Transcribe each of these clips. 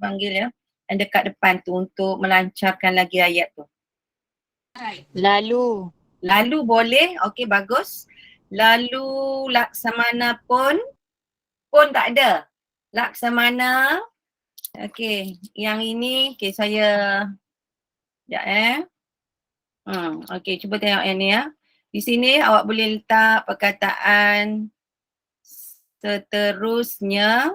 panggil ya, yang dekat depan tu untuk melancarkan lagi ayat tu. Lalu. Lalu boleh, okey bagus. Lalu Laksamana pun tak ada. Laksamana, okey, yang ini, okey saya, sekejap okey cuba tengok yang ni ya. Di sini awak boleh letak perkataan seterusnya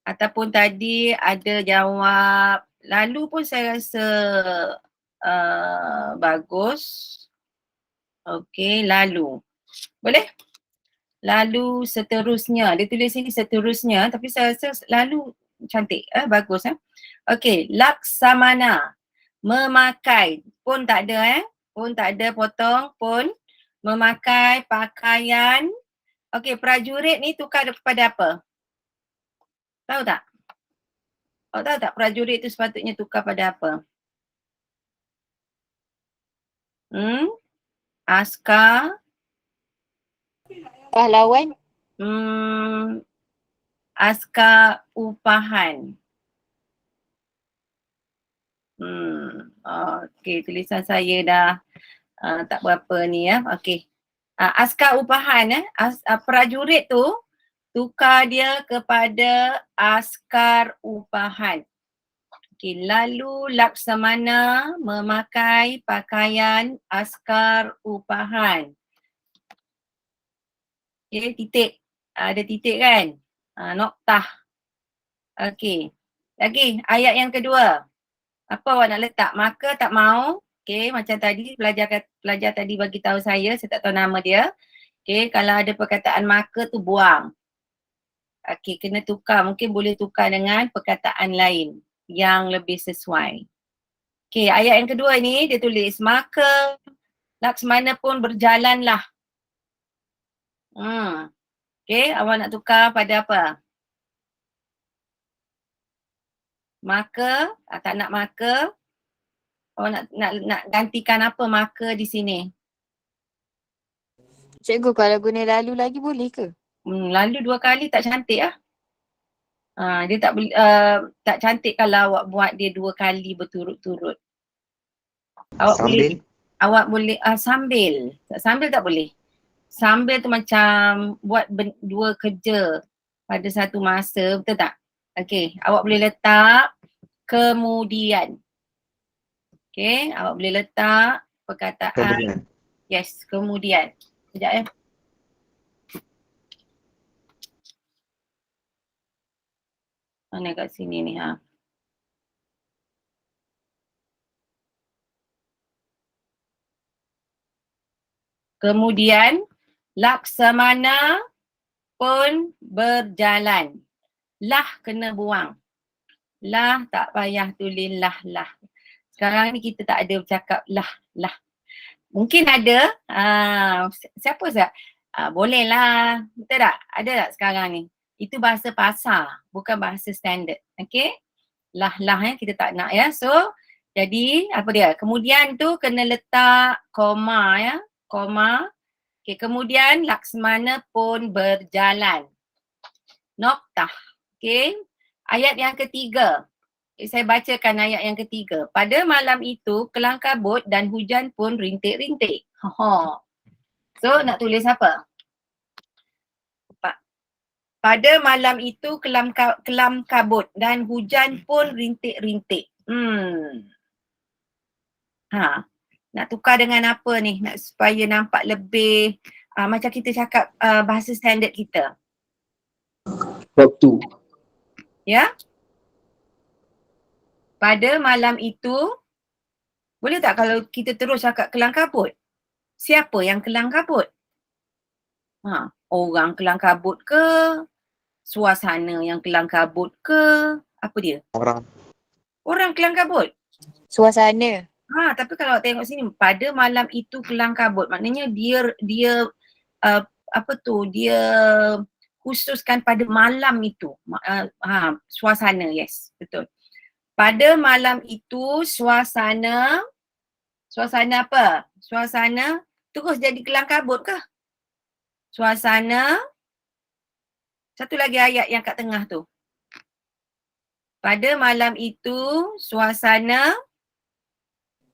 ataupun tadi ada jawab lalu pun saya rasa bagus. Okey, lalu. Boleh? Lalu seterusnya. Dia tulis sini seterusnya tapi saya rasa lalu cantik. Bagus. Okey, laksamana. Memakai. Pun tak ada Pun tak ada potong. Pun. Memakai pakaian. Okey, prajurit ni tukar kepada apa? Tahu tak? Awak tahu tak prajurit tu sepatutnya tukar pada apa? Askar. Pahlawan. Askar upahan. Okey, tulisan saya dah tak berapa ni ya. Okey. Askar upahan prajurit tu tukar dia kepada askar upahan. Okey, lalu Laksamana memakai pakaian askar upahan. Okey, titik. Ada titik kan? Noktah. Okey. Lagi ayat yang kedua. Apa awak nak letak? Maka tak mau. Okey, macam tadi pelajar tadi bagi tahu saya tak tahu nama dia. Okey, kalau ada perkataan maka tu buang. Okey, kena tukar. Mungkin boleh tukar dengan perkataan lain yang lebih sesuai. Okey, ayat yang kedua ni dia tulis maka Laksamana pun berjalanlah. Okey, awak nak tukar pada apa? Maka, tak nak maka. Awak nak gantikan apa maka di sini? Cikgu kalau guna lalu lagi boleh ke? Lalu 2 kali tak cantik lah. Dia tak cantik kalau awak buat dia 2 kali berturut-turut. Awak boleh sambil. Sambil tak boleh. Sambil tu macam buat 2 kerja pada satu masa, betul tak? Okey, awak boleh letak kemudian. Okey, awak boleh letak perkataan kemudian. Yes, kemudian. Sekejap ya. Mana kat sini ni Kemudian Laksamana pun berjalan. Lah kena buang. Lah tak payah tulis lah. Sekarang ni kita tak ada bercakap lah. Mungkin ada. Siapa Zat? Boleh lah. Betul tak? Ada tak sekarang ni? Itu bahasa pasar. Bukan bahasa standard. Okay? Lah kita tak nak ya. So, jadi apa dia? Kemudian tu kena letak koma ya. Koma. Okay, kemudian Laksamana pun berjalan. Noktah. Okay. Ayat yang ketiga. Saya bacakan ayat yang ketiga. Pada malam itu kelang kabut dan hujan pun rintik-rintik. So nak tulis apa? Pada malam itu kelam kabut dan hujan pun rintik-rintik. Nak tukar dengan apa ni? Nak supaya nampak lebih macam kita cakap bahasa standard kita. Waktu. Ya? Pada malam itu, boleh tak kalau kita terus cakap kelang kabut? Siapa yang kelang kabut? Orang kelang kabut ke? Suasana yang kelang kabut ke? Apa dia? Orang kelang kabut? Suasana. Tapi kalau tengok sini, pada malam itu kelang kabut. Maknanya dia dia khususkan pada malam itu. Suasana, yes, betul. Pada malam itu suasana apa? Suasana terus jadi kelang kabut ke? Suasana Satu lagi ayat yang kat tengah tu. Pada malam itu suasana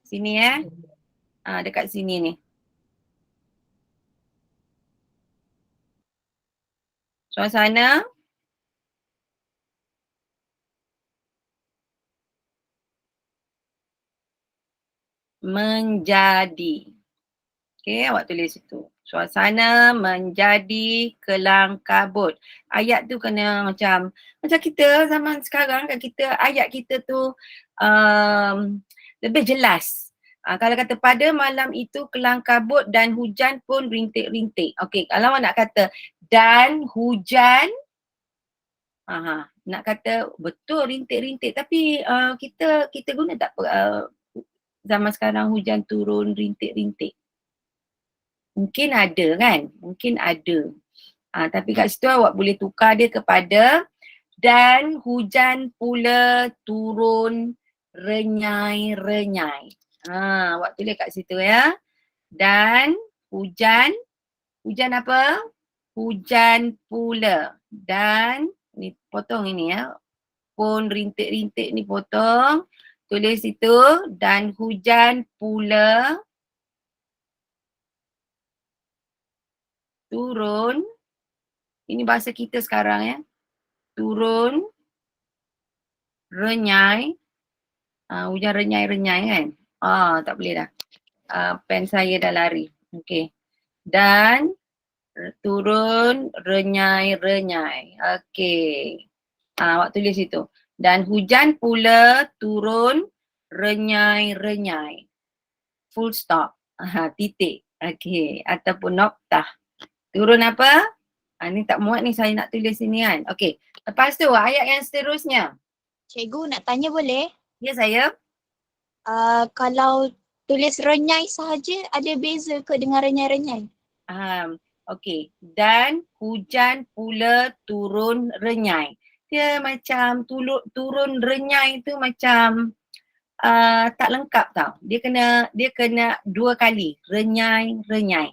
sini dekat sini ni. Suasana menjadi. Okey, awak tulis itu. Suasana menjadi kelang kabut. Ayat tu kena macam kita zaman sekarang kan kita ayat kita tu lebih jelas. Kalau kata pada malam itu kelang kabut dan hujan pun rintik-rintik. Okey, kalau awak nak kata dan hujan nak kata betul rintik-rintik tapi kita guna tak zaman sekarang hujan turun rintik-rintik? Mungkin ada kan? Mungkin ada. Tapi kat situ awak boleh tukar dia kepada dan hujan pula turun renyai-renyai. Awak tulis kat situ ya. Dan hujan apa? Hujan pula. Dan ni potong ini ya. Pun rintik-rintik ni potong. Tulis itu dan hujan pula turun. Ini bahasa kita sekarang ya. Turun renyai. Hujan renyai-renyai kan. Tak boleh dah. Pen saya dah lari. Okey. Dan turun renyai-renyai. Okey. Awak tulis itu. Dan hujan pula turun renyai-renyai. Full stop. Titik. Okey. Ataupun noktah. Turun apa? Ni tak muat ni saya nak tulis sini kan. Okey. Lepas tu ayat yang seterusnya. Cikgu nak tanya boleh? Ya saya. Kalau tulis renyai sahaja ada beza ke dengan renyai-renyai? Okey. Dan hujan pula turun renyai. Dia macam turun renyai tu macam tak lengkap tau. Dia kena dua kali. Renyai-renyai.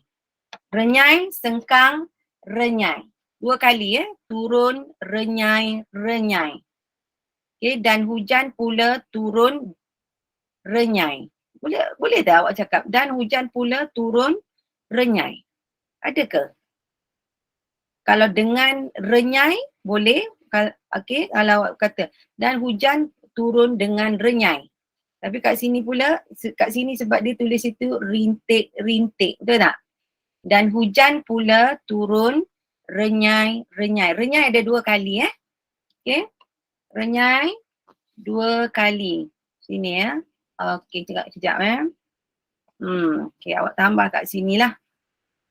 Renyai, sengkang, renyai. Dua kali turun renyai-renyai. Okay, dan hujan pula turun renyai. Boleh tak awak cakap dan hujan pula turun renyai? Ada ke? Kalau dengan renyai boleh. Okay, kalau awak kata dan hujan turun dengan renyai. Tapi kat sini pula, kat sini sebab dia tulis itu rintik-rintik. Betul tak? Dan hujan pula turun renyai-renyai. Renyai ada dua kali Okay. Renyai dua kali. Sini Okay, sekejap Okay, awak tambah kat sini lah.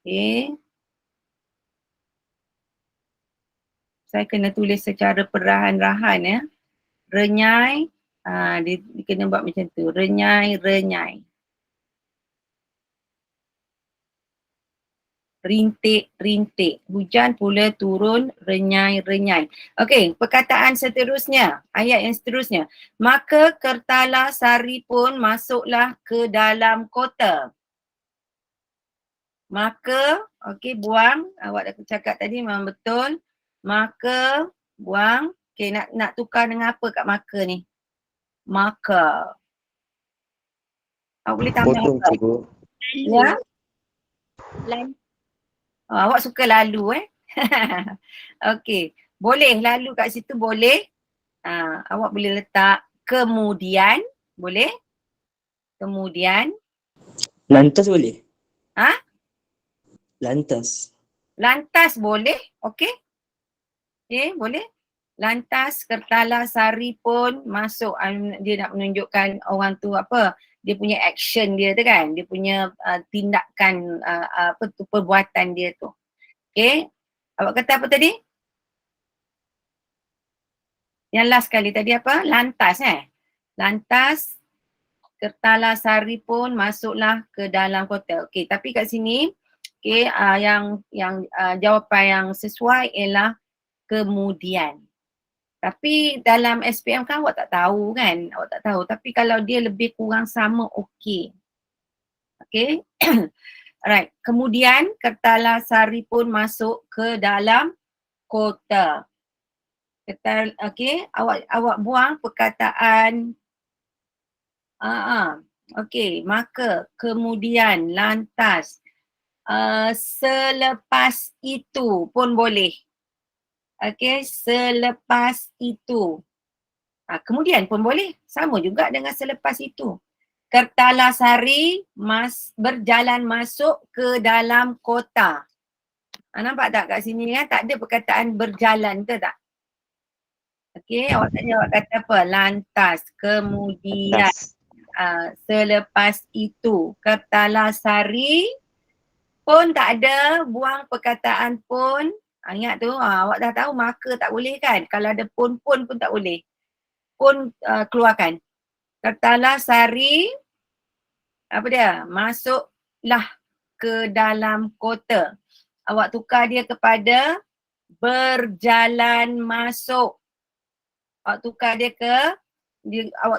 Okay. Saya kena tulis secara perlahan-lahan Renyai, dia kena buat macam tu. Renyai-renyai. Rintik-rintik. Hujan pula turun renyai-renyai. Okey, perkataan seterusnya. Ayat yang seterusnya. Maka Kertala Sari pun masuklah ke dalam kota. Maka, okey buang. Awak dah cakap tadi memang betul. Maka, buang. Okey, nak tukar dengan apa kat maka ni? Maka. Awak boleh tambah Potong apa? cikgu. Ya? Lain. Awak suka lalu Okey, boleh lalu kat situ boleh. Awak boleh letak kemudian, boleh? Kemudian. Lantas boleh? Ha? Lantas. Lantas boleh, okey? Okey, boleh. Lantas Kertala Sari pun masuk. Dia nak menunjukkan orang tu apa? Dia punya action dia tu kan? Dia punya tindakan apa tu perbuatan dia tu. Okay. Awak kata apa tadi? Yang last kali tadi apa? Lantas Lantas Kertala Sari pun masuklah ke dalam kota. Okey, tapi kat sini yang jawapan yang sesuai ialah kemudian. Tapi dalam SPM kan awak tak tahu kan? Awak tak tahu. Tapi kalau dia lebih kurang sama okey. Okey. Alright. Kemudian Kertala Sari pun masuk ke dalam kota. Okey, awak buang perkataan okey, maka, kemudian, lantas, selepas itu pun boleh. Okey, selepas itu. Kemudian pun boleh, sama juga dengan selepas itu. Kertalasari berjalan masuk ke dalam kota. Nampak tak kat sini kan, tak ada perkataan berjalan ke tak? Okey, awak tanya, awak kata apa? Lantas, kemudian, selepas itu. Kertalasari pun tak ada, buang perkataan pun. Ingat tu, awak dah tahu maka tak boleh kan? Kalau ada pun tak boleh. Pun keluarkan. Kertalasari, apa dia? Masuklah ke dalam kota. Awak tukar dia kepada berjalan masuk. Awak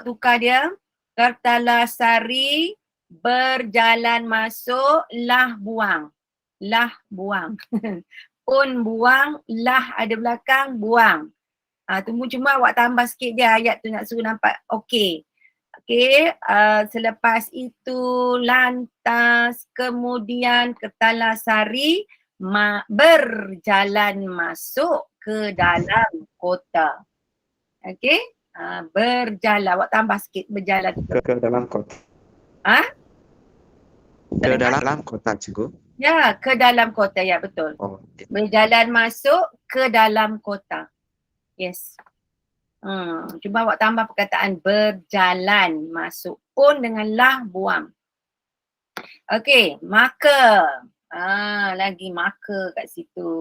tukar dia Kertalasari berjalan masuk, lah buang. Lah buang. Pun buang, lah ada belakang, buang. Cuma awak tambah sikit dia ayat tu nak suruh nampak okey. Okey, selepas itu, lantas, kemudian, Kertalasari berjalan masuk ke dalam kota. Okey, berjalan, awak tambah sikit berjalan. Ke dalam kota. Ke dalam kota, cikgu. Ya, ke dalam kota, ya betul. Oh, okay. Berjalan masuk ke dalam kota. Yes. Cuba awak tambah perkataan berjalan masuk. Pun dengan lah buang. Okey, maka. Lagi maka kat situ.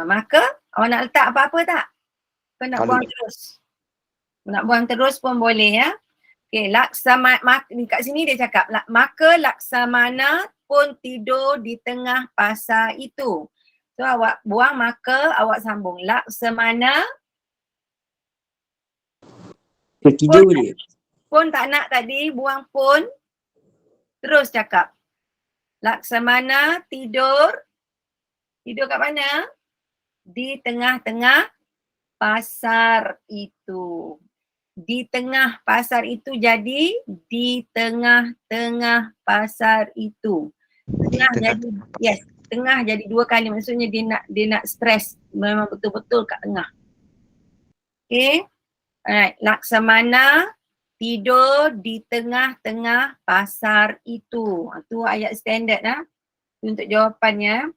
Maka, awak nak letak apa-apa tak? Ke nak buang terus? Nak buang terus pun boleh ya. Okey, kat sini dia cakap, maka Laksamana pun tidur di tengah pasar itu. So awak buang maka, awak sambung. Laksamana. Ketiga boleh? Pun tak nak tadi, buang pun. Terus cakap. Laksamana tidur. Tidur kat mana? Di tengah-tengah pasar itu. Di tengah pasar itu jadi di tengah-tengah pasar itu. Tengah jadi dua kali, maksudnya dia nak stress, memang betul-betul kat tengah. Okay, alright, Laksamana tidur di tengah-tengah pasar itu. Tu ayat standard untuk jawapannya.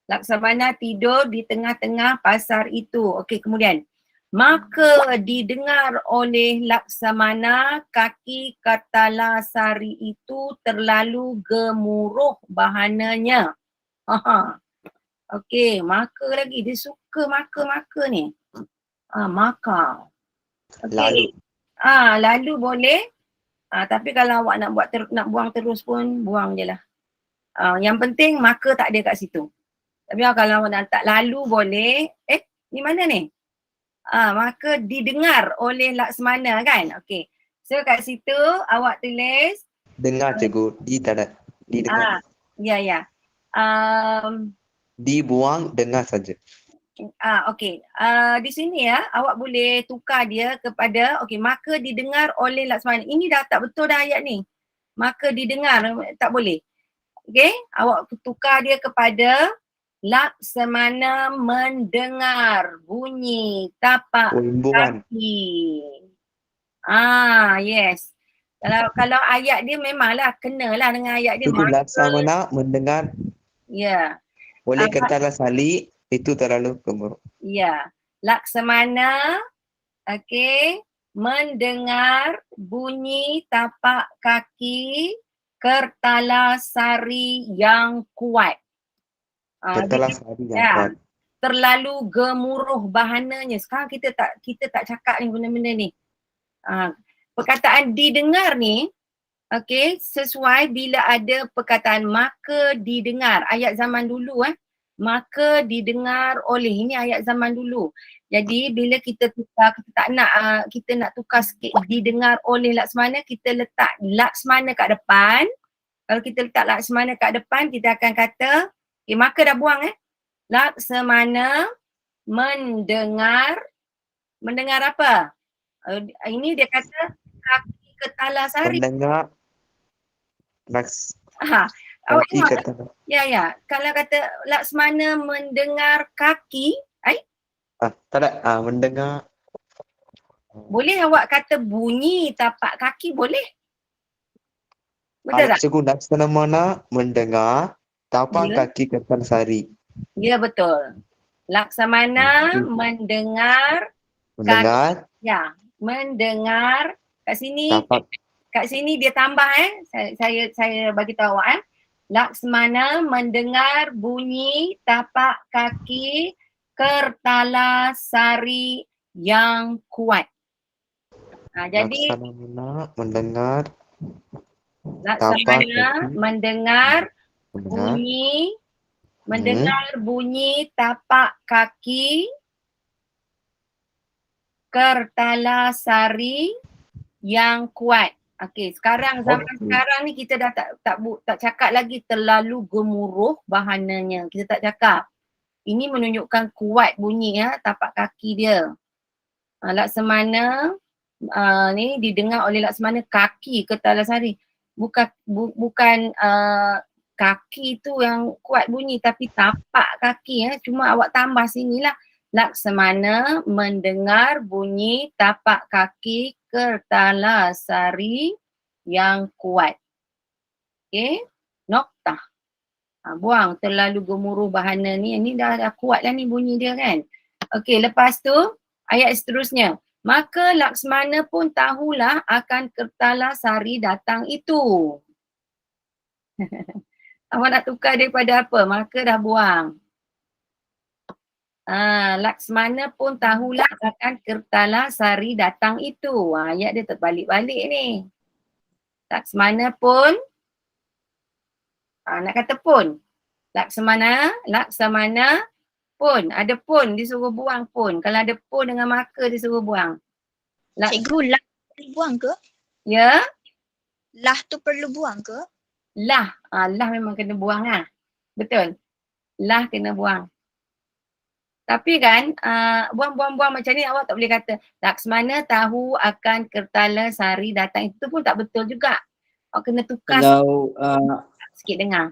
Laksamana tidur di tengah-tengah pasar itu. Okey, kemudian. Maka didengar oleh Laksamana, kaki Kertalasari itu terlalu gemuruh bahananya. Okey, maka lagi. Dia suka maka ni. Maka. Okay. Lalu boleh. Tapi kalau awak nak buang terus pun, buang je lah. Yang penting maka tak ada kat situ. Tapi kalau awak nak letak lalu boleh. Ni mana ni? Maka didengar oleh Laksamana kan? Okey. So kat situ awak tulis. Dengar cikgu, didengar. Ya. Dibuang, dengar saja. Okey. Di sini awak boleh tukar dia kepada, okey, maka didengar oleh Laksamana. Ini dah tak betul dah ayat ni. Maka didengar, tak boleh. Okey, awak tukar dia kepada Laksamana mendengar bunyi tapak kaki. Yes. Kalau ayat dia memanglah kenalah dengan ayat dia. Laksamana mendengar. Ya. Oleh Kertalasari itu terlalu gemuruh. Ya. Laksamana, okey, mendengar bunyi tapak kaki Kertalasari yang kuat. Kertalasari yang kuat. Terlalu gemuruh bahananya. Sekarang kita tak cakap ni benda-benda ni. Perkataan didengar ni, okey, sesuai bila ada perkataan maka didengar. Ayat zaman dulu maka didengar oleh, ini ayat zaman dulu. Jadi bila kita tukar, kita nak tukar sikit didengar oleh Laksamana, kita letak Laksamana kat depan. Kalau kita letak Laksamana kat depan, kita akan kata, maka dah buang Laksamana mendengar apa? Ini dia kata kaki ke Talasari. Mendengar Laks Ha, awak kaki tengok. kata. Ya. Kalau kata Laksmana mendengar kaki, Tak ada. Mendengar. boleh awak kata bunyi tapak kaki, boleh? Betul tak? Cikgu Laksamana mendengar tapak Ya. kaki ke Talasari. Ya, betul. Laksamana mendengar Mendengar mendengar tapak kat sini dia tambah saya bagi tahu awak Laksmana mendengar bunyi tapak kaki Kertalasari yang kuat. Jadi Laksamana mendengar Laksamana kaki. mendengar Mendengar bunyi tapak kaki Kertalasari yang kuat. Okey, sekarang zaman Okey. sekarang ni kita dah tak cakap lagi terlalu gemuruh bahananya. Kita tak cakap. Ini menunjukkan kuat bunyi tapak kaki dia. Laksamana ni didengar oleh Laksamana kaki Kertalasari. Bukan kaki tu yang kuat bunyi tapi tapak kaki cuma awak tambah sinilah. Laksamana mendengar bunyi tapak kaki Kertalasari yang kuat. Okey, noktah. Buang terlalu gemuruh bahana ni. Ini dah kuat lah ni bunyi dia kan. Okey, lepas tu ayat seterusnya. Maka Laksmana pun tahulah akan Kertalasari datang itu. Awak nak tukar daripada apa? Maka dah buang. Laksmana pun tahulah akan Kertalasari datang itu. Ayat dia terbalik-balik ni. Laksmana pun, nak kata pun. Laksamana pun. Ada pun disuruh buang pun. Kalau ada pun dengan maka disuruh buang. Cikgu, lah perlu buang ke? Ya? Lah tu perlu buang ke? Lah. Lah memang kena buang lah. Betul. Lah kena buang. Tapi kan buang-buang macam ni awak tak boleh kata Laksmana tahu akan Kertalasari datang. Itu pun tak betul juga. Awak kena tukar sikit dengar.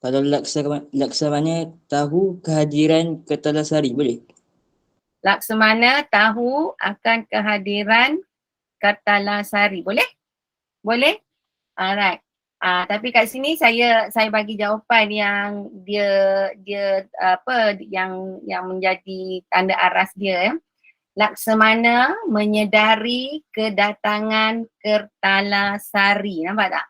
Kalau Laksamana tahu kehadiran Kertalasari, boleh? Laksamana tahu akan kehadiran Kertalasari. Boleh? Boleh? Alright. Tapi kat sini saya bagi jawapan yang dia yang menjadi tanda aras dia. Laksamana menyedari kedatangan Kertalasari. Nampak tak?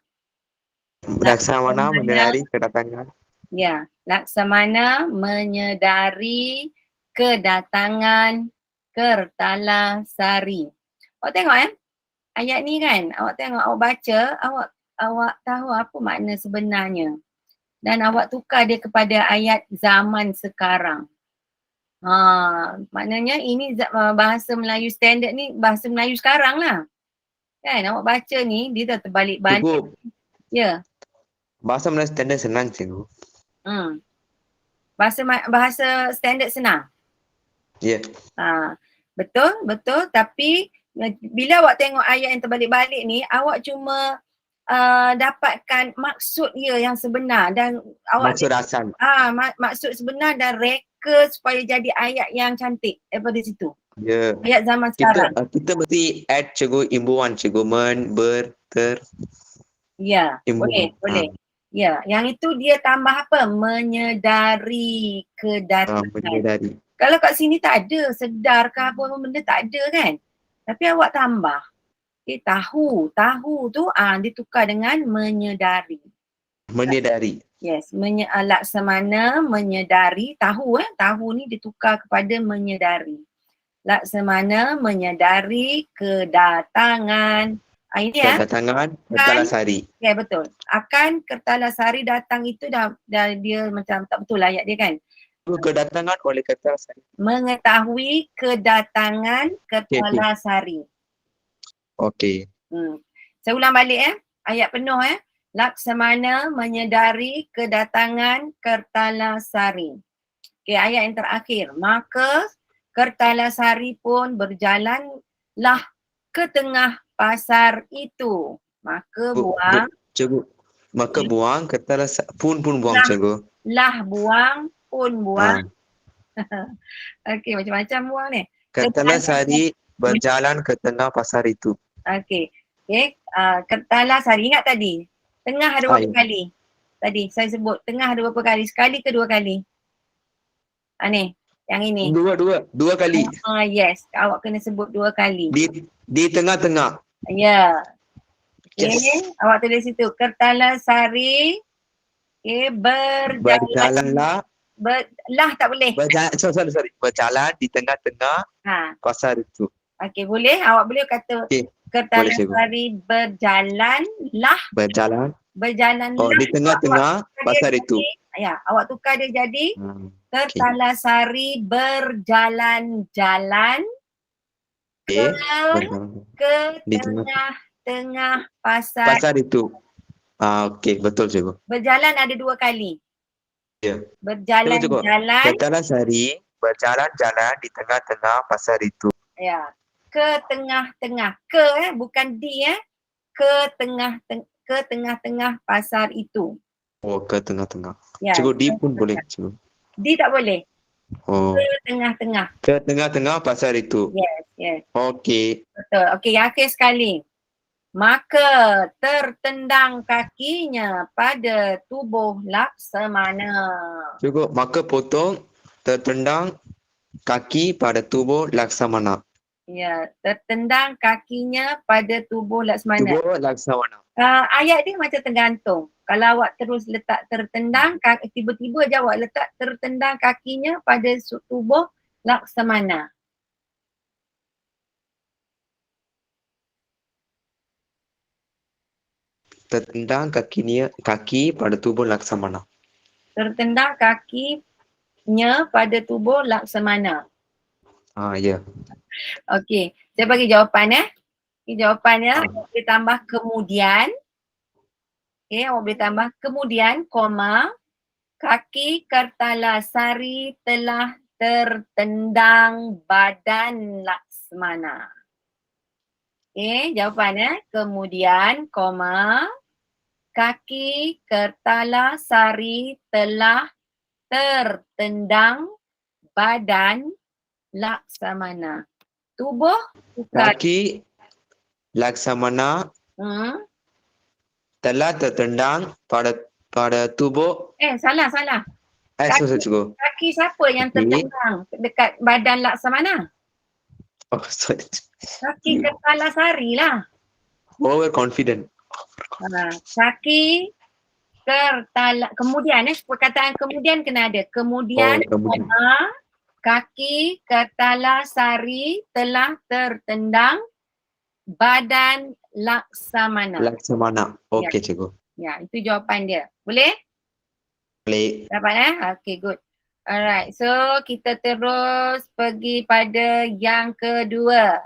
Laksamana menyedari kedatangan. Ya, Laksamana menyedari kedatangan Kertalasari. Awak tengok ayat ni kan, awak tengok, awak baca, awak tahu apa makna sebenarnya. Dan awak tukar dia kepada ayat zaman sekarang. Maknanya ini bahasa Melayu standard ni, bahasa Melayu sekarang lah. Kan, awak baca ni, dia dah terbalik-balik. Cikgu, Ya. bahasa Melayu standard senang cikgu. Bahasa standard senang. Ya. Betul. Tapi bila awak tengok ayat yang terbalik-balik ni, awak cuma dapatkan maksud dia yang sebenar dan awak Maksud asal. maksud sebenar dan reka supaya jadi ayat yang cantik daripada situ. Ya. Ayat zaman sekarang. Kita mesti add cikgu imbuhan cikgu ber, ter. Ya, Imbuhan. boleh. Ya, yang itu dia tambah apa? Menyedari kedatangan. Menyedari. Kalau kat sini tak ada, sedar ke apa benda tak ada kan. Tapi awak tambah. Tahu tu ditukar dengan menyedari. Menyedari. Yes, Laksamana menyedari, tahu ni ditukar kepada menyedari. Laksamana menyedari kedatangan. Ini kedatangan Kertalasari. Ya, betul. Akan Kertalasari datang itu dah dia macam tak betul ayat dia kan. Kedatangan oleh Kertalasari. Mengetahui kedatangan Kertalasari. Okey. Saya ulang balik ayat penuh Laksamana menyedari kedatangan Kertalasari. Okey, ayat yang terakhir. Maka Kertalasari pun berjalanlah ke tengah pasar itu. Maka buang, Cikgu. Maka buang pun buang Lah. cikgu. lah buang, pun buang. Ah. Okey, macam-macam buang ni. Kertalasari berjalan ke tengah pasar itu. Okey. Okey, Kertalasari ingat tadi? Tengah ada berapa ya. kali? Tadi saya sebut tengah ada berapa kali? Sekali ke dua kali? Ni, yang ini. Dua kali. Yes, awak kena sebut dua kali. Di tengah-tengah. Ya. Okey, Yes. awak tulis situ. Kertalasari Berjalanlah. lah tak boleh. Sorry. Berjalan di tengah-tengah Ha. pasar itu. Okey, boleh? Awak boleh kata Okey. Kertalasari berjalanlah. Berjalanlah. Oh, di tengah-tengah pasar itu. Ya, awak tukar dia jadi Kertalasari berjalan-jalan Okey. ke Di tengah tengah pasar. pasar itu. Okey, betul cikgu. Berjalan ada dua kali. Ya. Berjalan-jalan. Kertalasari berjalan-jalan di tengah-tengah pasar itu. Ya. Ke tengah-tengah. Bukan di Ke tengah-tengah pasar itu. Oh, ke tengah-tengah. Ya. Cikgu, di pun boleh cikgu. Di tak boleh. Oh, Ke tengah-tengah. ke tengah-tengah pasar itu. Yes. Okey. Betul. Okey, yang akhir sekali. Maka tertendang kakinya pada tubuh Laksamana. Cikgu, maka potong tertendang kaki pada tubuh Laksamana. Ya, tertendang kakinya pada tubuh Laksamana. Tubuh Laksamana. Ayat dia macam tergantung. Kalau awak terus letak tertendang, tiba-tiba je awak letak tertendang kakinya pada tubuh Laksamana. Tertendang kaki pada tubuh Laksamana. Tertendang kakinya pada tubuh Laksamana. Ya. Okey, saya bagi jawapan jawapannya boleh tambah kemudian. Okey, awak boleh tambah kemudian, koma, kaki Kertalasari telah tertendang badan Laksmana. Okey, jawapannya kemudian, koma, kaki Kertalasari telah tertendang badan Laksamana. Tubuh bukan. Kaki Laksamana telah tertendang pada tubuh. Salah. Sorry cikgu. Kaki siapa yang tertendang dekat badan Laksamana? Oh, sorry. Kaki Kertalasari lah. Overconfident. Kaki kemudian perkataan kemudian kena ada. Kemudian, kaki Kertalasari telah tertendang badan Laksamana. Okey cikgu. Ya, itu jawapan dia. Boleh? Boleh. Dapat Okay, good. Alright, so kita terus pergi pada yang kedua.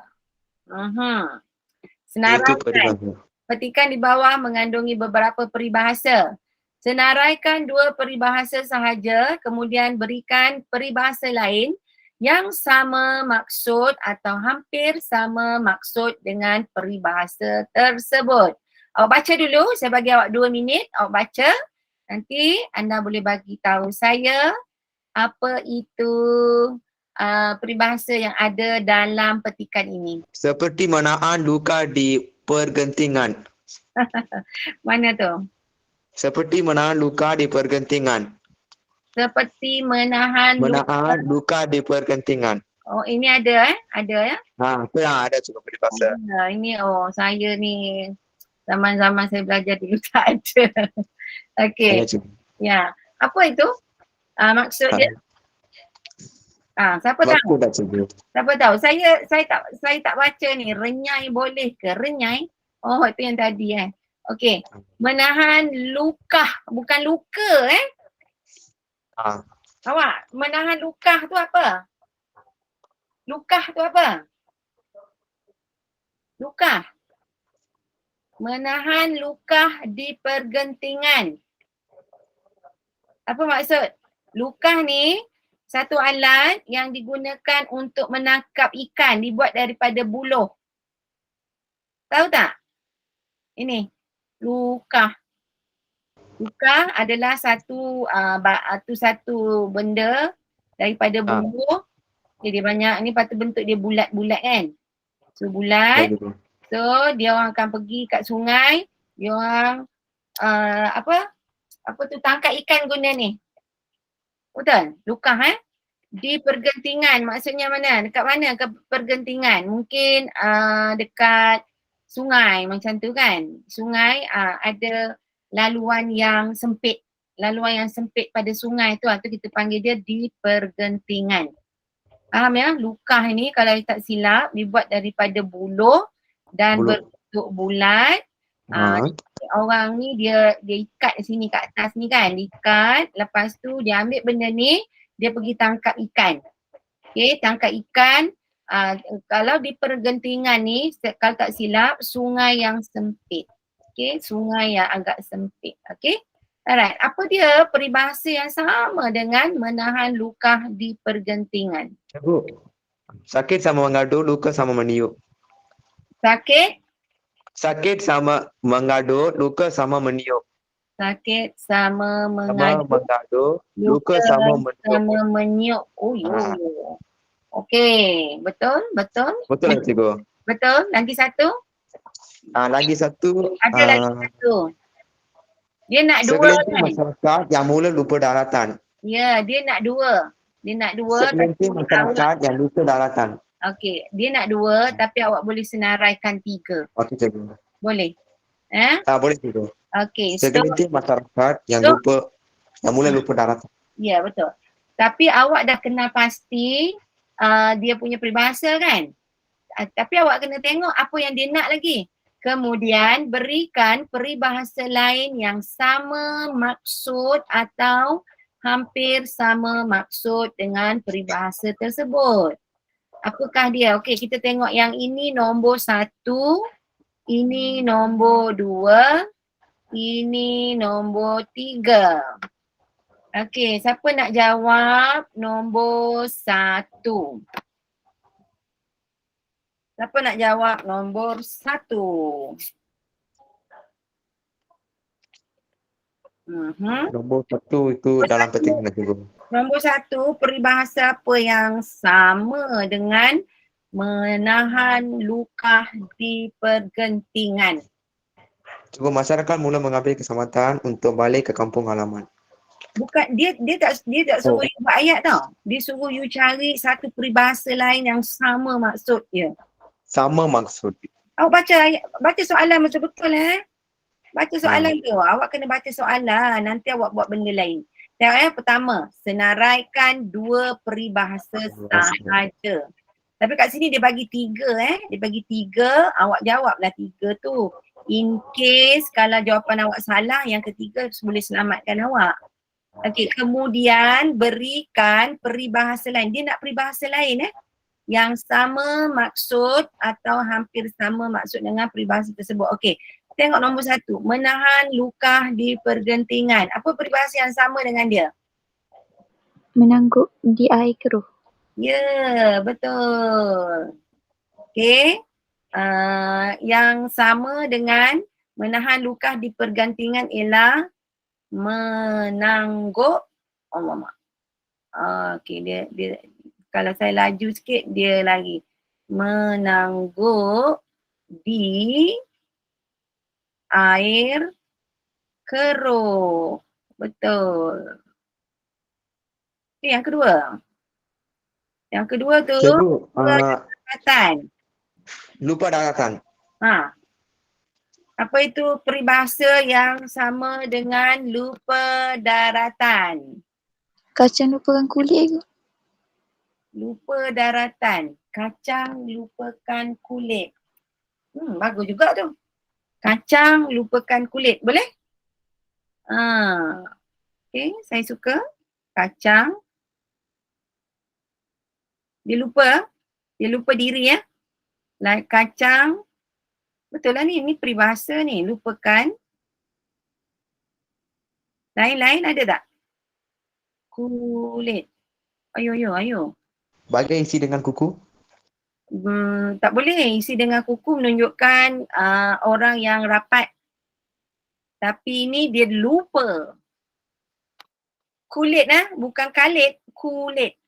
Senaraikan. Petikan di bawah mengandungi beberapa peribahasa. Senaraikan dua peribahasa sahaja, kemudian berikan peribahasa lain yang sama maksud atau hampir sama maksud dengan peribahasa tersebut. Awak baca dulu, saya bagi awak 2 minit, awak baca. Nanti anda boleh bagi tahu saya apa itu peribahasa yang ada dalam petikan ini. Seperti menahan luka di pergentingan. Mana tu? Seperti menahan luka di pergentingan. Seperti menahan luka di pergentingan. Oh, ini ada Ada ya? Itu yang ada juga peribahasa. Ini saya ni zaman-zaman saya belajar dulu tak ada. Okey. Ya. Apa itu? Maksud dia? Siapa tahu? Siapa tahu? Saya tak baca ni. Renyai boleh ke? Renyai? Oh, itu yang tadi Okey. Menahan luka, bukan luka Awak, menahan luka tu apa? Luka tu apa? Luka. Menahan luka di pergentingan. Apa maksud? Luka ni Satu alat yang digunakan untuk menangkap ikan dibuat daripada buluh. Tahu tak? Ini, lukah. Lukah adalah satu benda daripada buluh. Jadi dia banyak ni, lepas tu bentuk dia bulat-bulat kan. So bulat. So dia orang akan pergi kat sungai, dia orang apa tu tangkap ikan guna ni. Betul? Lukah di pergentingan, maksudnya mana? Dekat mana ke pergentingan? Mungkin dekat sungai macam tu kan. Sungai ada laluan yang sempit. Laluan yang sempit pada sungai tu, tu kita panggil dia di pergentingan. Faham ya? Lukah ni kalau tak silap dibuat daripada buluh dan berbentuk bulat. Orang ni dia ikat sini kat atas ni kan, ikat, lepas tu dia ambil benda ni, dia pergi tangkap ikan. Okay, tangkap ikan. Kalau di pergentingan ni, kalau tak silap, sungai yang sempit. Okay, sungai yang agak sempit. Okay, alright. Apa dia peribahasa yang sama dengan menahan luka di pergentingan? Cikgu, sakit sama mengadu, luka sama meniup. Sakit? Sakit sama mengadu, luka sama meniup. Sakit sama Sama mengadu, mengadu, luka sama meniup. Oh yo. Okey, betul? Betul tak cikgu? Betul. Lagi satu? Lagi satu. Ada lagi satu. Dia nak dua Segelintir kan? masyarakat yang mula lupa daratan. Ya, dia nak dua. Dia nak dua. Segelintir masyarakat yang lupa daratan. Okey, dia nak dua tapi awak boleh senaraikan tiga. Okey cikgu. Boleh? Boleh cikgu. Okey, so Segelintir masyarakat yang mula lupa daratan. ya, betul. Tapi awak dah kenal pasti dia punya peribahasa kan? Tapi awak kena tengok apa yang dia nak lagi. Kemudian berikan peribahasa lain yang sama maksud atau hampir sama maksud dengan peribahasa tersebut. Apakah dia? Okey, kita tengok yang ini nombor 1, ini nombor 2, ini nombor 3. Okey, siapa nak jawab nombor 1? Siapa nak jawab nombor 1? Nombor 1 itu dalam petikan cikgu. Nombor 1, peribahasa apa yang sama dengan menahan luka di pergentingan? Cikgu, masyarakat mula mengambil kesempatan untuk balik ke kampung halaman. Bukan, dia tak suruh you buat ayat tau. Dia suruh you cari satu peribahasa lain yang sama maksud dia. Sama maksud. Awak baca soalan betul-betul Baca soalan tu. Awak kena baca soalan, nanti awak buat benda lain. Tengok pertama, senaraikan dua peribahasa sahaja. Tapi kat sini dia bagi 3 Dia bagi 3, awak jawablah 3 tu. In case kalau jawapan awak salah, yang ketiga boleh selamatkan awak. Okey, kemudian berikan peribahasa lain. Dia nak peribahasa lain yang sama maksud atau hampir sama maksud dengan peribahasa tersebut. Okey, tengok nombor 1. Menahan luka di pergentingan. Apa peribahasa yang sama dengan dia? Menangguk di air keruh. Ya, betul. Okey. Yang sama dengan menahan luka di pergantian ialah menangguk. Allah. Okey, dia kalau saya laju sikit dia lagi. Menangguk di air keruh. Betul. Okay, yang kedua. Yang kedua tu daratan. Lupa daratan. Apa itu peribahasa yang sama dengan lupa daratan? Kacang lupakan kulit ke? Lupa daratan. Kacang lupakan kulit. Bagus juga tu. Kacang lupakan kulit. Boleh? Okay, saya suka. Kacang. Dia lupa diri Like kacang. Betul lah ni peribahasa ni. Lupakan. Lain-lain ada tak? Kulit. Ayo. Bagai isi dengan kuku. Tak boleh. Isi dengan kuku menunjukkan orang yang rapat. Tapi ni dia lupa. Kulit bukan kalit, kulit.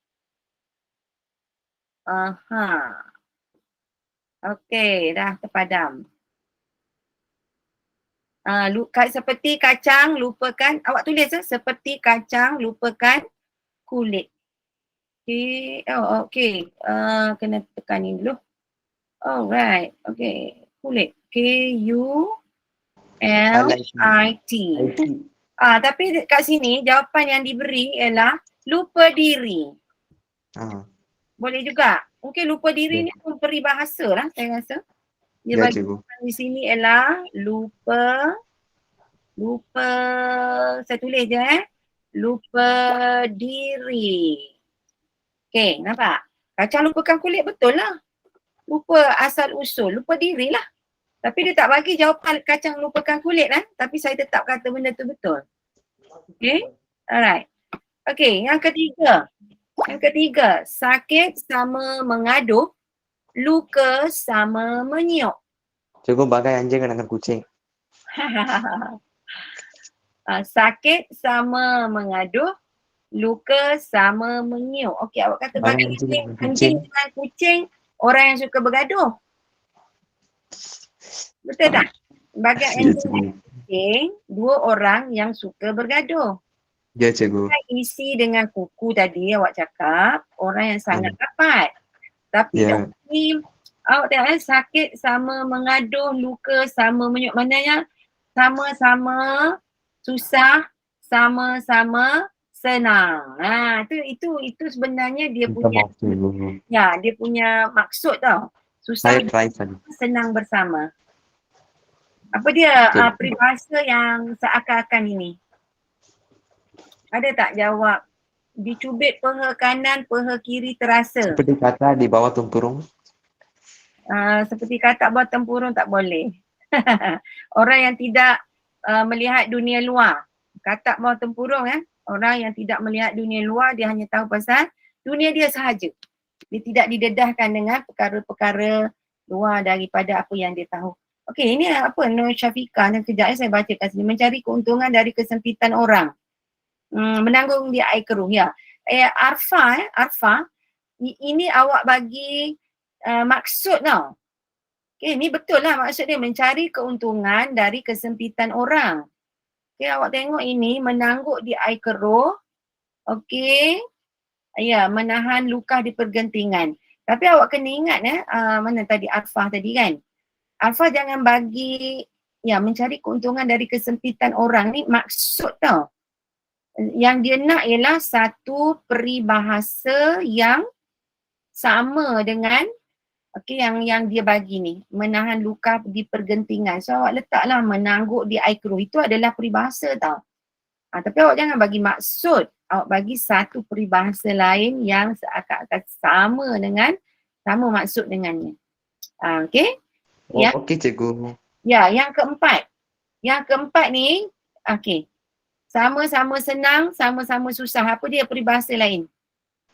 Aha. Okey, dah terpadam. Seperti kacang, lupakan. Awak tulis seperti kacang, lupakan kulit. Okay. Okay. Kena tekan ni dulu. Alright. Okay. Kulit. K-U-L-I-T. Tapi kat sini jawapan yang diberi ialah lupa diri. Boleh juga. Mungkin lupa diri ni pun peribahasa lah saya rasa. Dia bagi di sini ialah lupa, saya tulis je lupa diri. Okay, nampak? Kacang lupakan kulit betul lah. Lupa asal usul, lupa diri lah. Tapi dia tak bagi jawapan kacang lupakan kulit lah. Tapi saya tetap kata benda tu betul. Okay, alright. Okay, yang ketiga. Sakit sama mengaduh, luka sama menyiuk. Cikgu bagai anjing dengan kucing. Sakit sama mengaduh, luka sama menyiuk. Okey, awak kata bagai anjing dengan kucing, orang yang suka bergaduh. Betul tak? Bagai anjing dengan kucing, dua orang yang suka bergaduh. Ya, cikgu. Isi dengan kuku tadi awak cakap, orang yang sangat rapat. Tapi ni awak tengok sakit sama mengaduh, luka sama menyiuk. Maknanya sama-sama susah, sama-sama senang. Itu sebenarnya dia punya dia punya maksud tau. Susah senang bersama. Apa dia peribahasa yang seakan-akan ini? Ada tak jawab? Dicubit peha kanan, peha kiri terasa. Seperti kata di bawah tempurung. Seperti kata bawah tempurung tak boleh. Orang yang tidak melihat dunia luar. Kata bawah tempurung orang yang tidak melihat dunia luar, dia hanya tahu pasal dunia dia sahaja. Dia tidak didedahkan dengan perkara-perkara luar daripada apa yang dia tahu. Okey, ini apa Nur Syafiqah dan kejap saya bacakan sini. Mencari keuntungan dari kesempitan orang. Menanggung di air keruh ya. Arfa, ini awak bagi maksud tau. Okay, ni betul lah maksud dia mencari keuntungan dari kesempitan orang. Okay, awak tengok ini menangguk di air keruh. Okay, ya, menahan luka di pergentingan. Tapi awak kena ingat mana tadi Arfa tadi kan. Arfa jangan bagi mencari keuntungan dari kesempitan orang ni maksud tau. Yang dia nak ialah satu peribahasa yang sama dengan yang dia bagi ni, menahan luka di pergentingan. So awak letaklah menangguk di air keruh, itu adalah peribahasa tau. Tapi awak jangan bagi maksud, awak bagi satu peribahasa lain yang seakan-akan sama maksud dengannya. Okey? Okey cikgu. Ya, yang keempat. Yang keempat ni, okey. Sama-sama senang, sama-sama susah. Apa dia peribahasa lain?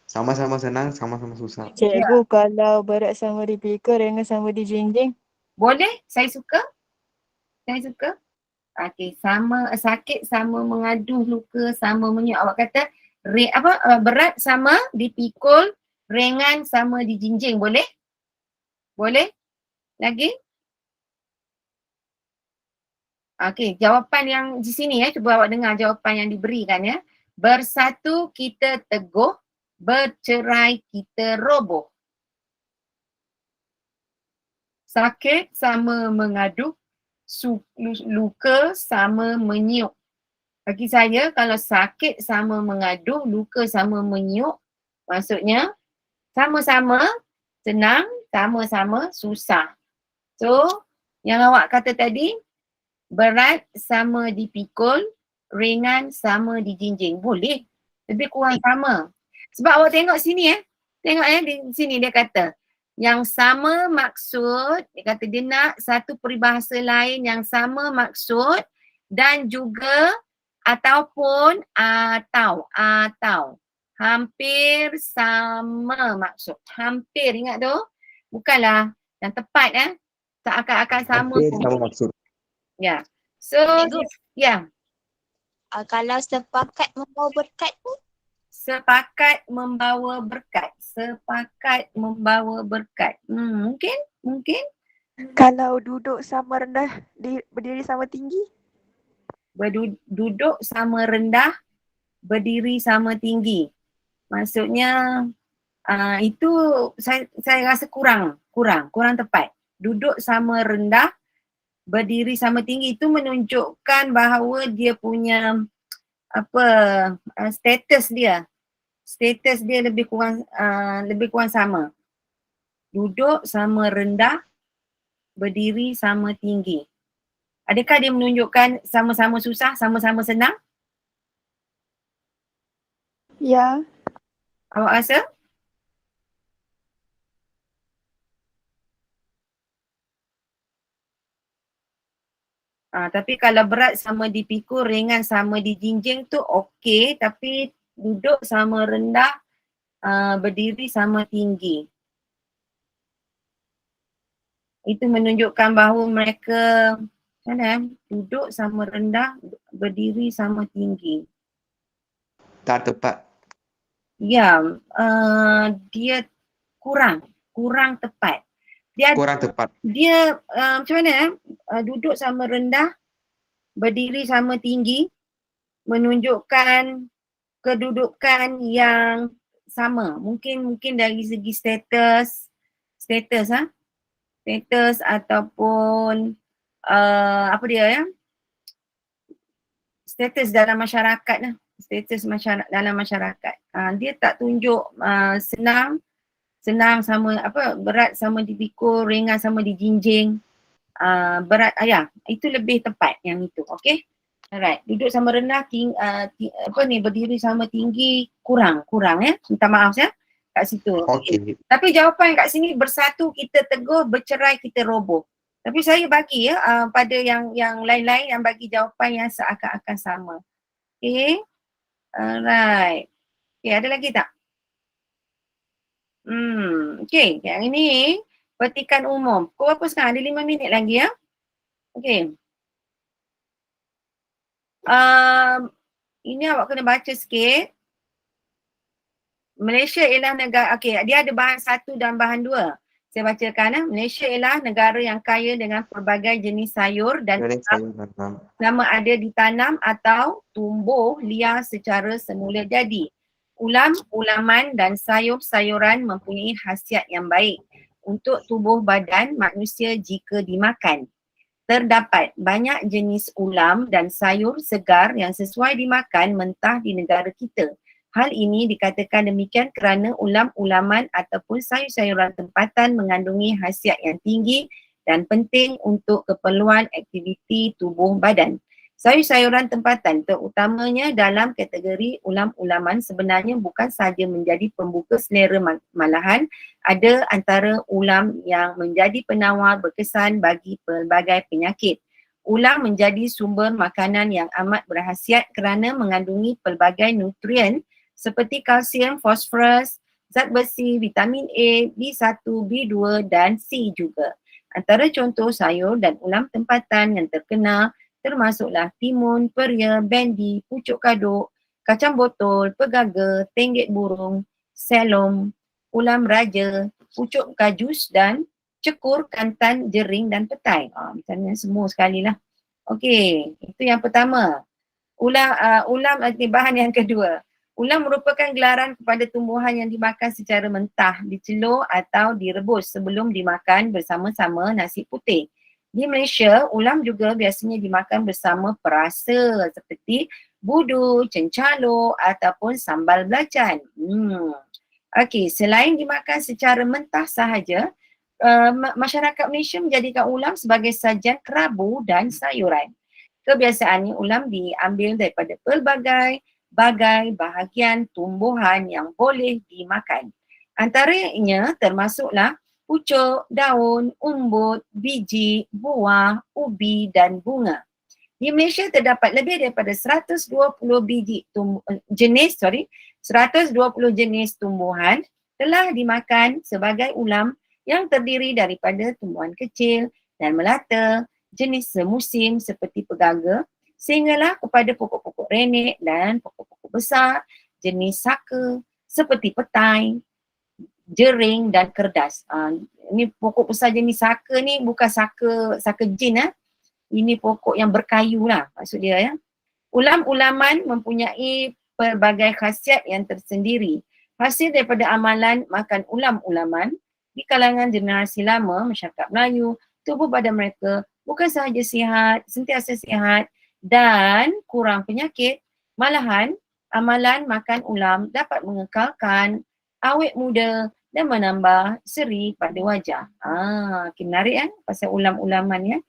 Sama-sama senang, sama-sama susah. Cikgu, kalau berat sama dipikul, ringan sama dijinjing. Boleh? Saya suka. Okey, sakit sama mengaduh, luka sama menyiuk. Awak kata berat sama dipikul, ringan sama dijinjing. Boleh? Boleh? Lagi? Okey, jawapan yang di sini cuba awak dengar jawapan yang diberikan Bersatu kita teguh, bercerai kita roboh. Sakit sama mengaduh, luka sama menyiuk. Bagi saya kalau sakit sama mengaduh, luka sama menyiuk, maksudnya sama-sama senang, sama-sama susah. So, yang awak kata tadi, berat sama dipikul, ringan sama dijinjing. Boleh. Lebih kurang sama. Sebab awak tengok sini Tengok di sini dia kata. Yang sama maksud, dia kata dia nak satu peribahasa lain yang sama maksud dan juga ataupun atau. Hampir sama maksud. Hampir, ingat tu? Bukanlah yang tepat seakan-akan sama Hampir pun. sama maksud. Ya. So, Cikgu. ya. Kalau sepakat membawa berkat tu? Sepakat membawa berkat. Sepakat membawa berkat. Mungkin. Kalau duduk sama rendah, berdiri sama tinggi. Duduk sama rendah, berdiri sama tinggi. Maksudnya itu saya rasa kurang tepat. Duduk sama rendah, berdiri sama tinggi itu menunjukkan bahawa dia punya status dia lebih kurang sama. Duduk sama rendah, berdiri sama tinggi. Adakah dia menunjukkan sama-sama susah, sama-sama senang? Ya. Awak rasa? Tapi kalau berat sama dipikul, ringan sama dijinjing tu okey, tapi duduk sama rendah, berdiri sama tinggi. Itu menunjukkan bahawa mereka duduk sama rendah, berdiri sama tinggi. Tak tepat. Ya, dia kurang tepat. Kurang tepat. Dia macam mana duduk sama rendah, berdiri sama tinggi, menunjukkan kedudukan yang sama. Mungkin dari segi status ataupun status dalam masyarakat lah. Dalam masyarakat. Dia tak tunjuk senang sama berat sama dipikul, ringan sama dijinjing. Itu lebih tepat yang itu. Okey. Alright, duduk sama rendah, berdiri sama tinggi, kurang ya. Minta maaf ya kat situ. Okey. Tapi jawapan kat sini bersatu kita teguh, bercerai kita roboh. Tapi saya bagi pada yang lain-lain yang bagi jawapan yang seakan-akan sama. Okey. Alright. Okey, ada lagi tak? Okey, yang ini petikan umum. Pukul berapa sekarang? Ada 5 minit lagi ya. Okey. Ini awak kena baca sikit. Malaysia ialah negara, dia ada bahan 1 dan bahan 2. Saya bacakan. Malaysia ialah negara yang kaya dengan pelbagai jenis sayur dan sama ada ditanam atau tumbuh liar secara semula jadi. Ulam-ulaman dan sayur-sayuran mempunyai khasiat yang baik untuk tubuh badan manusia jika dimakan. Terdapat banyak jenis ulam dan sayur segar yang sesuai dimakan mentah di negara kita. Hal ini dikatakan demikian kerana ulam-ulaman ataupun sayur-sayuran tempatan mengandungi khasiat yang tinggi dan penting untuk keperluan aktiviti tubuh badan. Sayur-sayuran tempatan terutamanya dalam kategori ulam-ulaman sebenarnya bukan sahaja menjadi pembuka selera, malahan ada antara ulam yang menjadi penawar berkesan bagi pelbagai penyakit. Ulam menjadi sumber makanan yang amat berkhasiat kerana mengandungi pelbagai nutrien seperti kalsium, fosforus, zat besi, vitamin A, B1, B2 dan C juga. Antara contoh sayur dan ulam tempatan yang terkenal termasuklah timun, peria, bendi, pucuk kaduk, kacang botol, pegaga, tenggek burung, selom, ulam raja, pucuk kajus dan cekur, kantan, jering dan petai. Misalnya semua sekali lah. Okey, itu yang pertama. Bahan yang kedua. Ulam merupakan gelaran kepada tumbuhan yang dimakan secara mentah, dicelur atau direbus sebelum dimakan bersama-sama nasi putih. Di Malaysia, ulam juga biasanya dimakan bersama perasa seperti budu, cencalo ataupun sambal belacan. Okey, selain dimakan secara mentah sahaja, masyarakat Malaysia menjadikan ulam sebagai sajian kerabu dan sayuran. Kebiasaannya ulam diambil daripada pelbagai bahagian tumbuhan yang boleh dimakan. Antaranya termasuklah pucuk, daun, umbut, biji, buah, ubi dan bunga. Di Malaysia terdapat lebih daripada 120 jenis 120 jenis tumbuhan telah dimakan sebagai ulam yang terdiri daripada tumbuhan kecil dan melata, jenis semusim seperti pegaga, sehinggalah kepada pokok-pokok renek dan pokok-pokok besar, jenis saka seperti petai, jering dan kerdas. Ini pokok besar jenis saka ni bukan saka jin Ini pokok yang berkayu lah maksud dia ya. Ulam-ulaman mempunyai pelbagai khasiat yang tersendiri. Hasil daripada amalan makan ulam-ulaman di kalangan generasi lama masyarakat Melayu, tubuh badan mereka bukan sahaja sihat, sentiasa sihat dan kurang penyakit, malahan amalan makan ulam dapat mengekalkan awet muda dan menambah seri pada wajah. Okay, menarik kan pasal ulam-ulaman ya.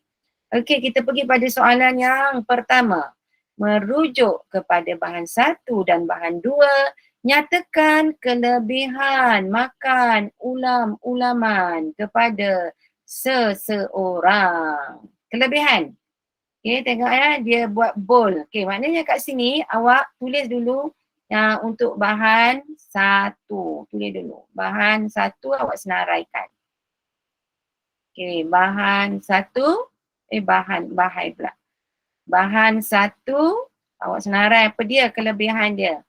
Okey, kita pergi pada soalan yang pertama. Merujuk kepada bahan 1 dan bahan 2, nyatakan kelebihan makan ulam-ulaman kepada seseorang. Kelebihan. Okey, tengok ya, dia buat bold. Okey, maknanya kat sini awak tulis dulu yang untuk bahan 1. Tulis dulu. Bahan 1 awak senaraikan. Okey, bahan 1, bahan pula. Bahan 1, awak senarai apa dia kelebihan dia.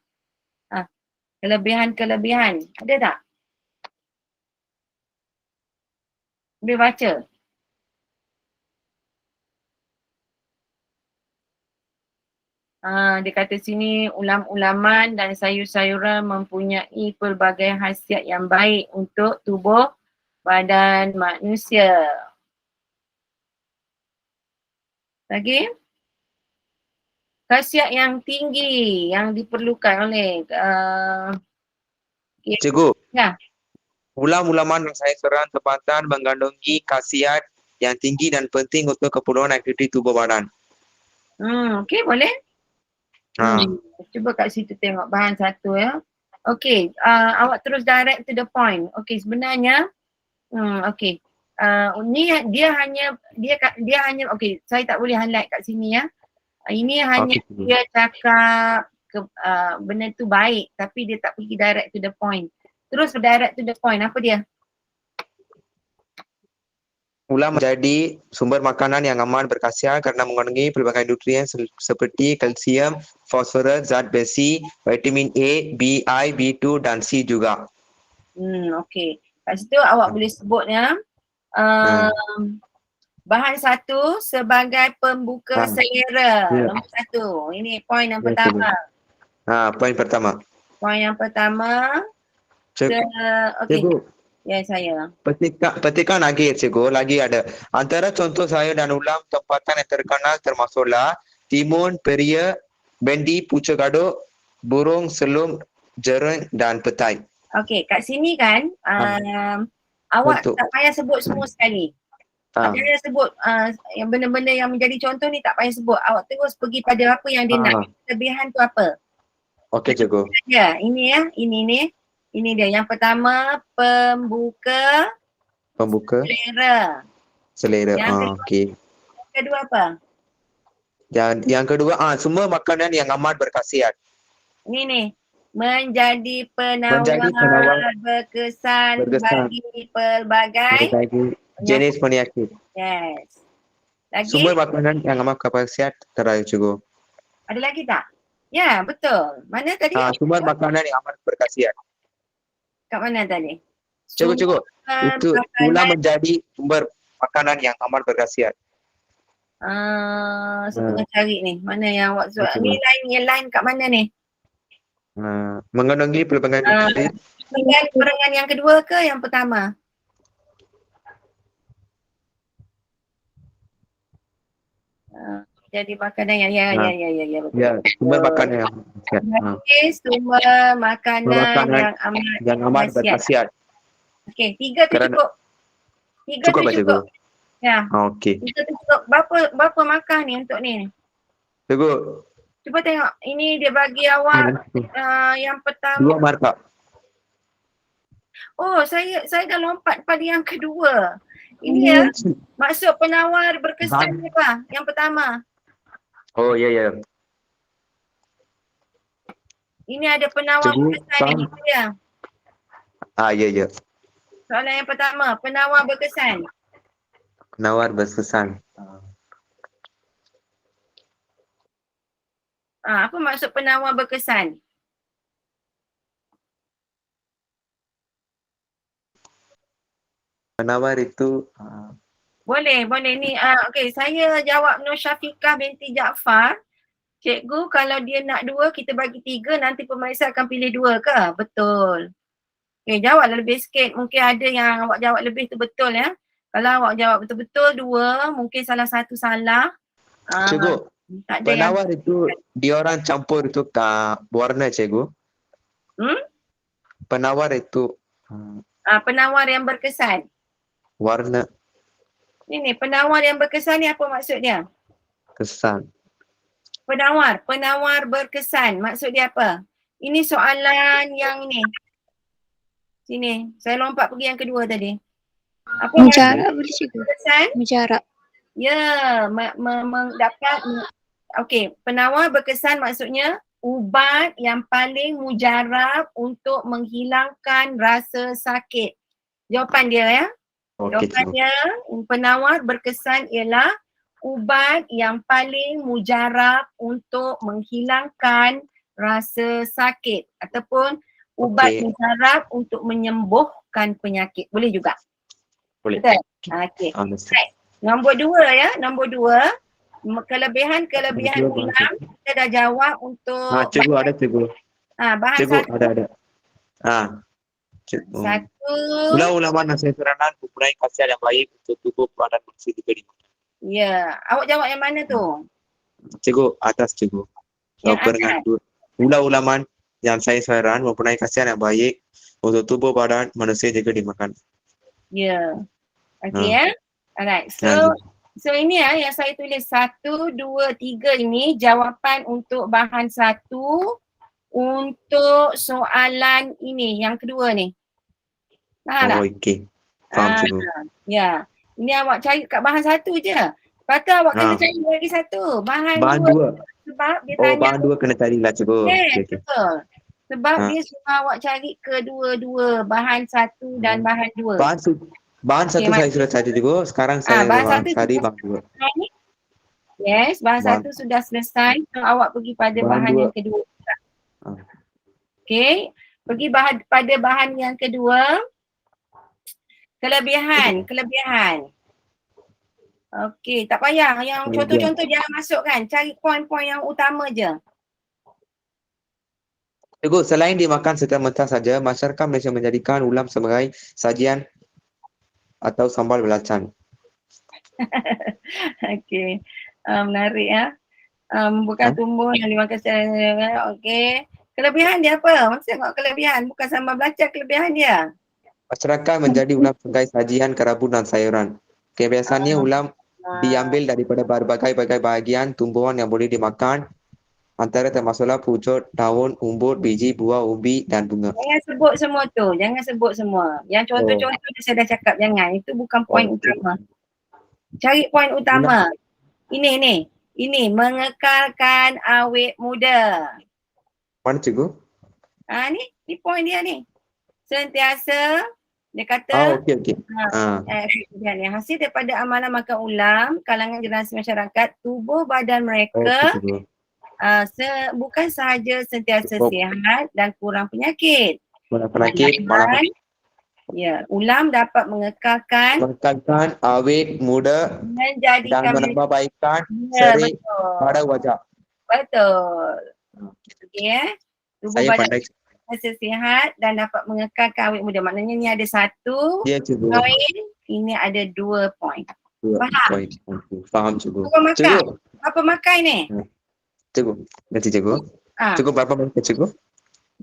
Kelebihan. Ada tak? Boleh baca? Dia kata sini ulam-ulaman dan sayur-sayuran mempunyai pelbagai khasiat yang baik untuk tubuh badan manusia. Lagi? Khasiat yang tinggi yang diperlukan oleh Cikgu. Ya. Ulam-ulaman dan sayur-sayuran tempatan mengandungi khasiat yang tinggi dan penting untuk keperluan aktiviti tubuh badan. Okey, boleh? Cuba kat situ tengok bahan 1 ya. Okey, awak terus direct to the point. Okey, sebenarnya okey. Ni dia hanya okey, saya tak boleh highlight kat sini ya. Ini hanya dia cakap benda tu baik tapi dia tak pergi direct to the point. Terus direct to the point, apa dia? Ulam menjadi sumber makanan yang aman berkhasiat kerana mengandungi pelbagai nutrien seperti kalsium, fosforus, zat besi, vitamin A, B, I, B2 dan C juga. Okey. Kat situ awak boleh sebutnya bahan 1 sebagai pembuka selera. Nombor 1. Ini poin yang pertama. Poin pertama. Poin yang pertama. Cikgu. Ya, saya. Petikan lagi cikgu, lagi ada. Antara contoh sayur dan ulam tempatan yang terkenal termasuklah timun, peria, bendi, pucuk gaduk, burung, selum, jering dan petai. Okey, kat sini kan awak tak payah sebut semua sekali. Tak payah sebut yang benda-benda yang menjadi contoh ni tak payah sebut. Awak terus pergi pada apa yang dia nak. Kelebihan tu apa? Okey cikgu. Ya, ini ya, ini dia. Yang pertama pembuka selera. Okey. Yang kedua apa? Yang kedua semua makanan yang amat berkhasiat. Ini menjadi penawar berkesan bagi pelbagai jenis penyakit. Yes. Lagi? Semua makanan yang amat berkhasiat terakhir cikgu. Ada lagi tak? Ya, betul. Mana tadi? Semua makanan yang amat berkhasiat. Kat mana tadi? Cikgu. Itu ulam menjadi sumber makanan yang amat berkhasiat. Saya tengah cari ni. Mana yang awak suat? Ni line kat mana ni? Mengandungi pelbagai nutrien. Perangan yang kedua ke yang pertama? Jadi makanan yang ya betul. Ya, sumber makanan yang sumber makanan yang amat berkhasiat. Okey, 3 tu cukup. 3 tu cukup. Ya. Okey. 3 tu cukup. Berapa markah ni untuk ni? Cikgu. Cuba tengok. Ini dia bagi awak yang pertama. 2 markah. Oh, saya dah lompat pada yang kedua. Ini ya. Maksud penawar berkesan apa? Yang pertama. Oh, ya. Ini ada penawar Cikgu, berkesan faham? ni. Itu dia. Ya. Soalan yang pertama, penawar berkesan. Penawar berkesan. Apa maksud penawar berkesan? Penawar itu Boleh ni. Okey, saya jawab Nur Syafiqah binti Jaafar. Cikgu, kalau dia nak 2, kita bagi 3, nanti pemeriksa akan pilih 2 ke? Betul. Okey, jawablah lebih sikit. Mungkin ada yang awak jawab lebih tu betul ya. Kalau awak jawab betul-betul 2, mungkin salah satu salah. cikgu, Tak ada yang penawar itu diorang campur itu warna cikgu. Penawar itu penawar yang berkesan. warna Ini penawar yang berkesan ni apa maksud dia? kesan. Penawar berkesan. Maksud dia apa? Ini soalan yang ni. Sini, saya lompat pergi yang kedua tadi. Apa Mujarab boleh cikgu? berkesan? Mujarab. Ya, dapat. Okey, penawar berkesan maksudnya ubat yang paling mujarab untuk menghilangkan rasa sakit. Jawapan dia ya. Okey, cikgu. Jawapannya penawar berkesan ialah ubat yang paling mujarab untuk menghilangkan rasa sakit ataupun ubat Okey. mujarab untuk menyembuhkan penyakit. Boleh juga. Boleh. Betul? Okey. Understand. Nombor 2 ya. Nombor 2. Kelebihan ulam kita dah jawab untuk Cikgu ada cikgu. bahan Cikgu satu. ada. Cikgu. Satu. Ulama nasihat saranan mempunyai khasiat yang baik untuk tubuh badan manusia diberi. Ya. Awak jawab yang mana tu? Cikgu, atas cikgu. Yang Dengan ulama yang saya saran mempunyai khasiat yang baik untuk tubuh badan manusia jika dimakan. Ya. Okey ya. Alright. So ini yang saya tulis 1, 2, 3 ini jawapan untuk bahan 1 untuk soalan ini yang kedua ni. Faham tak? Okey. Faham cikgu. Ya. Ini awak cari kat bahan 1 je. Lepas tu awak kena cari lagi 1. Bahan 2. 2. Sebab dia tanya. Bahan 2 kena carilah cikgu. Okey. Betul. Sebab dia suruh awak cari kedua-dua. Bahan 1 dan bahan 2. Bahan 1 saya sudah cari cikgu. Sekarang saya cari bahan 2. Yes, bahan 1 sudah selesai. So, awak pergi pada bahan yang kedua. Okey. Pergi pada bahan yang kedua. Kelebihan. Okey, tak payah. Yang contoh-contoh jangan masukkan. Cari poin-poin yang utama je. Cikgu, selain dimakan secara mentah saja, masyarakat Malaysia menjadikan ulam sebagai sajian atau sambal belacan. Okey. Menarik ya. Bukan tumbuh yang dimakan secara okey. Kelebihan dia apa? Maksud tengok kelebihan. Bukan sambal belacan kelebihan dia. Masyarakat menjadi ulam sebagai sajian kerabu dan sayuran. Biasanya ulam diambil daripada berbagai-bagai bahagian tumbuhan yang boleh dimakan. Antara termasuklah pucuk, daun, umbut, biji, buah, ubi dan bunga. Jangan sebut semua tu. Jangan sebut semua. Yang contoh-contoh tu saya dah cakap jangan. Itu bukan poin utama. Cari poin utama. Ini mengekalkan awet muda. Mana cikgu? Ni poin dia ni. Sentiasa dia kata Okey. hasil daripada amalan makan ulam kalangan generasi masyarakat, tubuh badan mereka bukan sahaja sentiasa sihat dan kurang penyakit. Ya, ulam dapat mengekalkan awet muda menjadikan dan menambahbaikan seri pada wajah. Betul. Okey tubuh Saya badan pandai. sihat dan dapat mengekalkan awet muda. Maknanya ni ada 1 Ya cikgu. poin, ini ada 2 poin. Faham? Faham cikgu. Apa makan ni? Cikgu. Nanti cikgu. Cikgu berapa markah cikgu?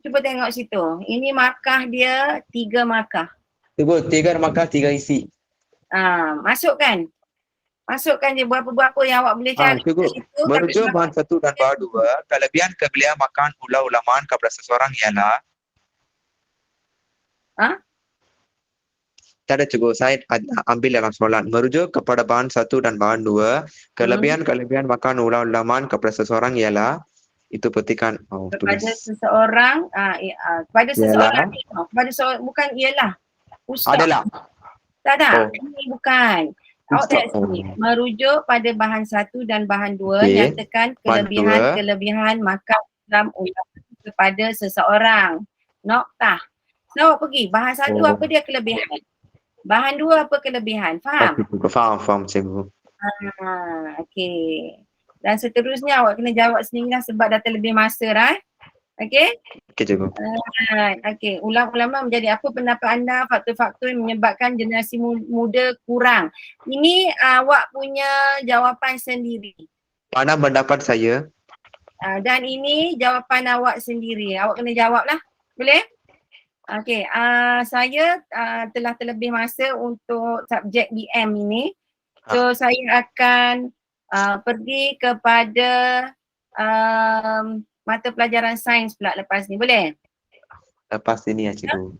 Cuba tengok situ. Ini markah dia 3 markah. Cikgu 3 markah 3 isi. Masukkan je berapa-berapa yang awak boleh cari. Cikgu, merujuk bahan 1 dan bahan 2, kelebihan makan ulam-ulaman kepada seseorang ialah Tak ada cikgu, saya ambil dalam soalan. Merujuk kepada bahan 1 dan bahan 2, kelebihan makan ulam-ulaman kepada seseorang ialah Itu petikan. Oh, Kepada tulis. seseorang, kepada seseorang, Ialah. kepada seorang, bukan ialah. Ustaz. Adalah. Tak. Oh. Ini bukan. Awak Ustaz. tengok sini. Merujuk pada bahan 1 dan bahan 2, Okey. nyatakan Bahan dua. kelebihan makam dalam ulang kepada seseorang. Noktah. So, awak pergi. Bahan 1 Oh. apa dia kelebihan? Bahan 2 apa kelebihan? Faham? Okey, cikgu. Faham cikgu. Okey. Dan seterusnya awak kena jawab sendirilah sebab dah terlebih masa dah. Okey? Okey, cikgu. Okey. Ulama menjadi apa pendapat anda faktor-faktor yang menyebabkan generasi muda kurang? Ini awak punya jawapan sendiri. Mana pendapat saya? Dan ini jawapan awak sendiri. Awak kena jawab lah. Boleh? Okey. Saya telah terlebih masa untuk subjek BM ini. So saya akan pergi kepada mata pelajaran sains pula lepas ni. Boleh? Lepas ini ya, cikgu.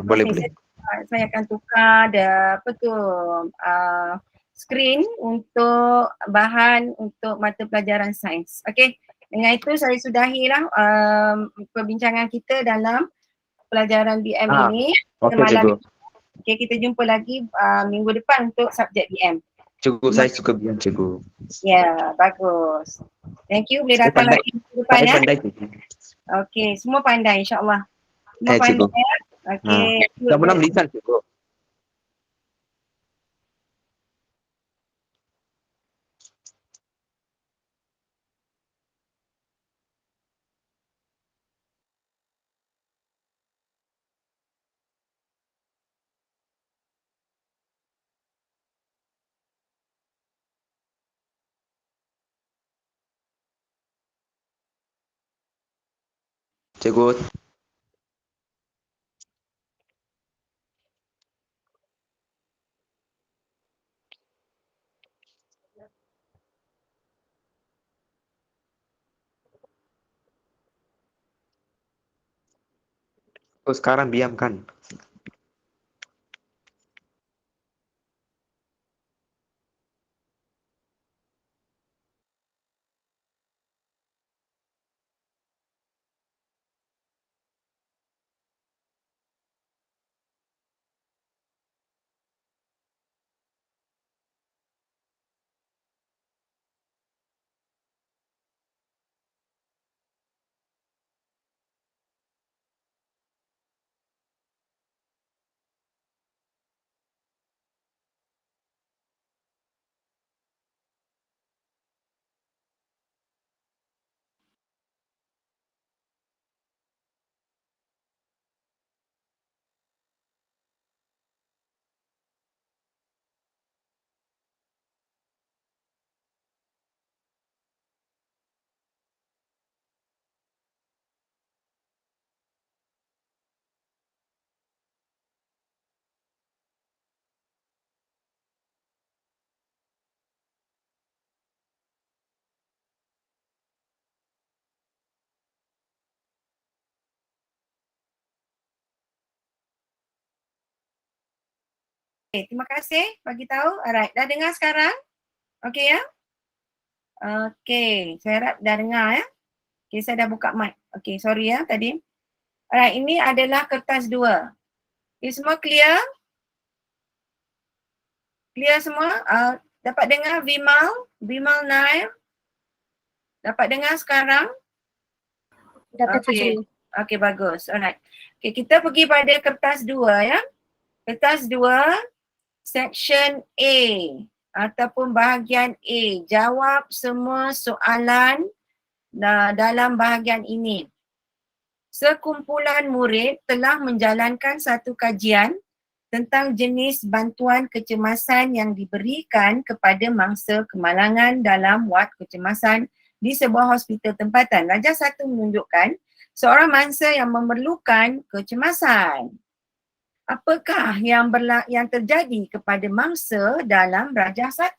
Boleh. Boleh. Saya akan tukar screen untuk bahan untuk mata pelajaran sains. Okey. Dengan itu saya sudahilah perbincangan kita dalam pelajaran BM ini. Okey, cikgu. Okey, kita jumpa lagi minggu depan untuk subjek BM. Cikgu, saya suka biar cikgu. Ya, bagus. Thank you. Boleh Saya datang pandai. lagi minggu depan Saya ya. pandai, cikgu. Okey, semua pandai insyaAllah. Semua pandai cikgu. ya. Okey. Dah pernah lisan, cikgu. Cikgu. Oh, sekarang diamkan. Okay, terima kasih bagi tahu. Alright, dah dengar sekarang? Okey ya? Okey, saya harap dah dengar ya. Okey, saya dah buka mic. Okey, sorry ya tadi. Alright, ini adalah kertas 2. Ini semua clear? Clear semua? Dapat dengar Vimal Nair? Dapat dengar sekarang? Dapat Okey. Okey, bagus. Alright. Okey, kita pergi pada kertas 2 ya. Kertas 2, section A ataupun bahagian A. Jawab semua soalan dalam bahagian ini. Sekumpulan murid telah menjalankan satu kajian tentang jenis bantuan kecemasan yang diberikan kepada mangsa kemalangan dalam wad kecemasan di sebuah hospital tempatan. Rajah 1 menunjukkan seorang mangsa yang memerlukan kecemasan. Apakah yang terjadi kepada mangsa dalam rajah 1?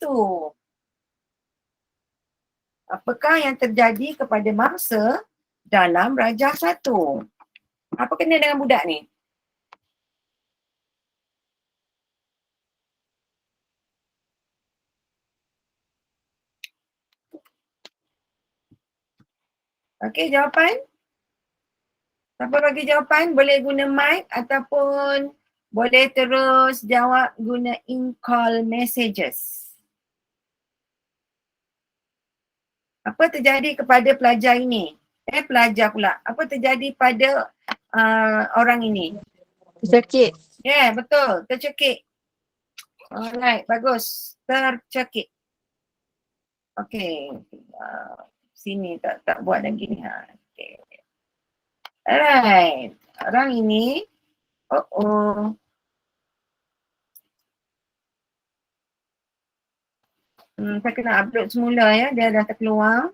Apakah yang terjadi kepada mangsa dalam rajah 1? Apa kena dengan budak ni? Okey, jawapan? Siapa bagi jawapan? Boleh guna mic ataupun boleh terus jawab guna in-call messages. Apa terjadi kepada pelajar ini? Pelajar pula. Apa terjadi pada orang ini? Tercekik. Yeah, betul. Tercekik. Alright, bagus. Tercekik. Okay. Sini tak buat lagi ni. Okay. Alright. Orang ini. Saya kena upload semula ya. Dia dah terkeluar.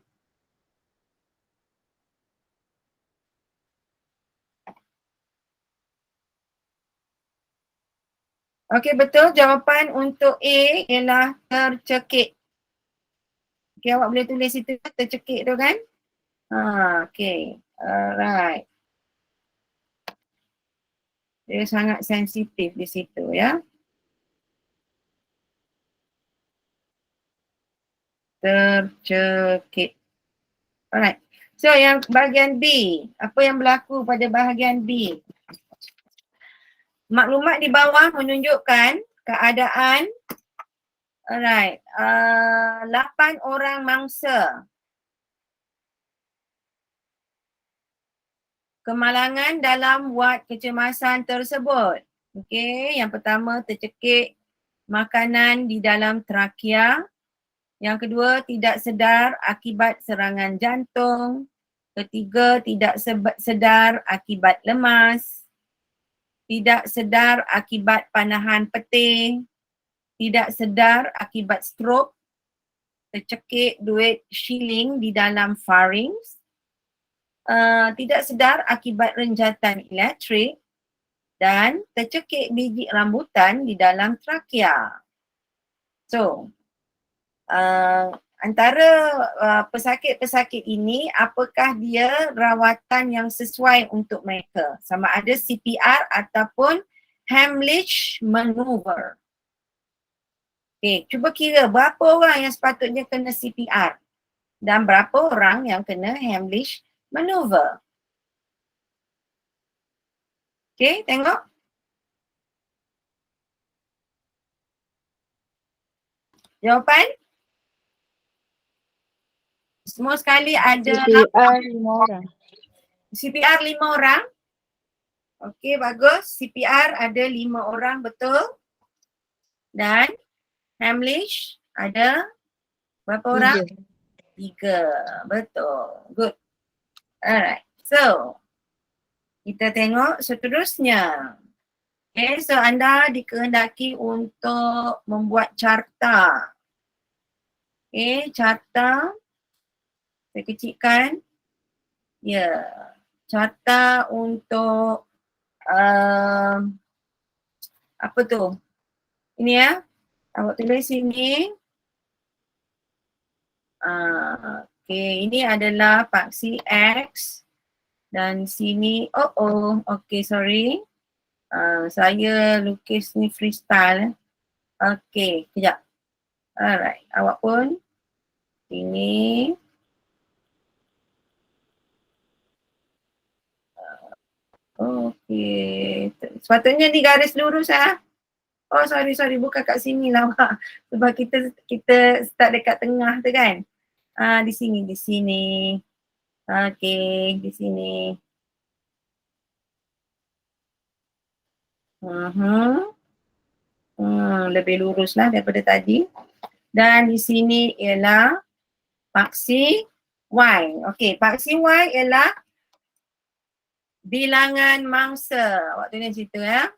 Okey, betul. Jawapan untuk A ialah tercekik. Okey, awak boleh tulis itu tercekik tu kan? Okey. Alright. Dia sangat sensitif di situ ya. Tercekik. Alright. So yang bahagian B. Apa yang berlaku pada bahagian B? Maklumat di bawah menunjukkan keadaan 8 orang mangsa kemalangan dalam wad kecemasan tersebut. Okey, yang pertama tercekik makanan di dalam trakea. Yang kedua, tidak sedar akibat serangan jantung. Ketiga, tidak sedar akibat lemas. Tidak sedar akibat panahan peting. Tidak sedar akibat strok. Tercekik duit shilling di dalam pharynx. Tidak sedar akibat renjatan elektrik. Dan tercekik biji rambutan di dalam trakea. So, antara pesakit-pesakit ini, apakah dia rawatan yang sesuai untuk mereka? Sama ada CPR ataupun Heimlich maneuver. Okay, cuba kira berapa orang yang sepatutnya kena CPR dan berapa orang yang kena Heimlich maneuver. Okay, tengok. Jawapan? Semua sekali ada CPR 5 orang. CPR 5 orang. Okey, bagus. CPR ada 5 orang, betul. Dan Heimlich ada berapa orang? 3. Betul. Good. Alright. So, kita tengok seterusnya. Okay, so anda dikehendaki untuk membuat carta. Okay, carta. Saya kecilkan. Ya, carta untuk apa tu? Ini ya. Awak tulis sini. Okay, ini adalah paksi X. Dan sini, okay, sorry. Saya lukis ni freestyle. Okay, kejap. Alright, awak pun. Ini. Okay. Sepatutnya ni garis lurus Oh sorry, bukan kat sini lah Mak. Sebab kita start dekat tengah tu kan. Di sini. Okay, di sini. Lebih lurus lah daripada tadi. Dan di sini ialah paksi Y. Okay, paksi Y ialah bilangan mangsa. Awak tulis situ ya.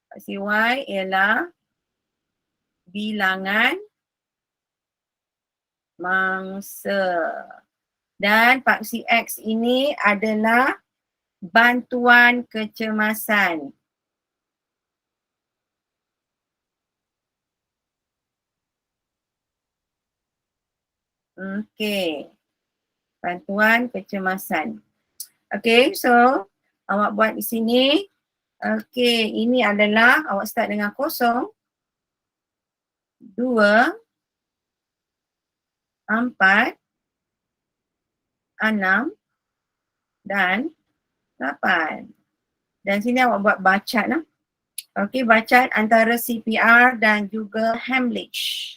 Paksi Y ialah bilangan mangsa. Dan paksi X ini adalah bantuan kecemasan. Okay. Bantuan kecemasan. Okay, so awak buat di sini. Okay, ini adalah awak start dengan 0, 2, 4, 6, dan 8. Dan sini awak buat bacat lah. Okey, bacat antara CPR dan juga Hamlich.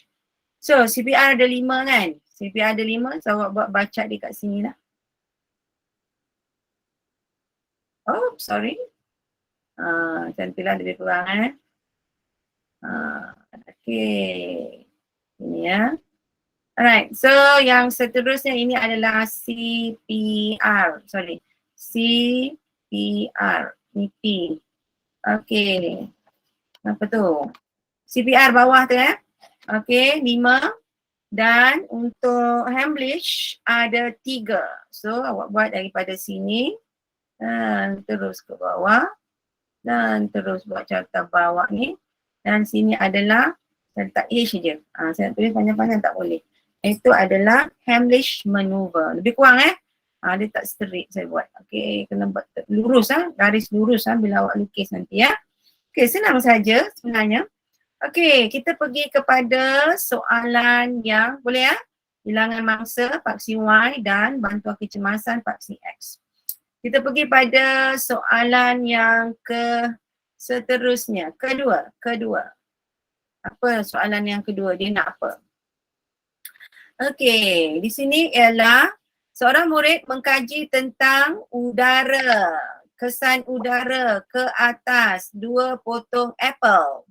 So, CPR ada 5 kan? CPR ada 5, so awak buat bacat dekat sini lah. Oh, sorry. Macam tu lah lebih kurang Okay. Ini ya. Alright, so yang seterusnya ini adalah CPR. Sorry. CPR. Ini P. Okay. Apa tu? CPR bawah tu Okay, 5. Dan untuk Hamlich ada 3. So awak buat daripada sini dan terus ke bawah dan terus buat carta bawah ni, dan sini adalah saya letak H je. Saya nak tulis panjang-panjang tak boleh. Itu adalah Hamlich maneuver. Lebih kurang dia tak straight saya buat. Okey, kena buat lurus garis lurus bila awak lukis nanti Okey, senang saja sebenarnya. Okey, kita pergi kepada soalan yang boleh bilangan mangsa paksi Y dan bantuan kecemasan paksi X. Kita pergi pada soalan yang seterusnya. Kedua. Apa soalan yang kedua? Dia nak apa? Okey, di sini ialah seorang murid mengkaji tentang udara. Kesan udara ke atas 2 potong apel.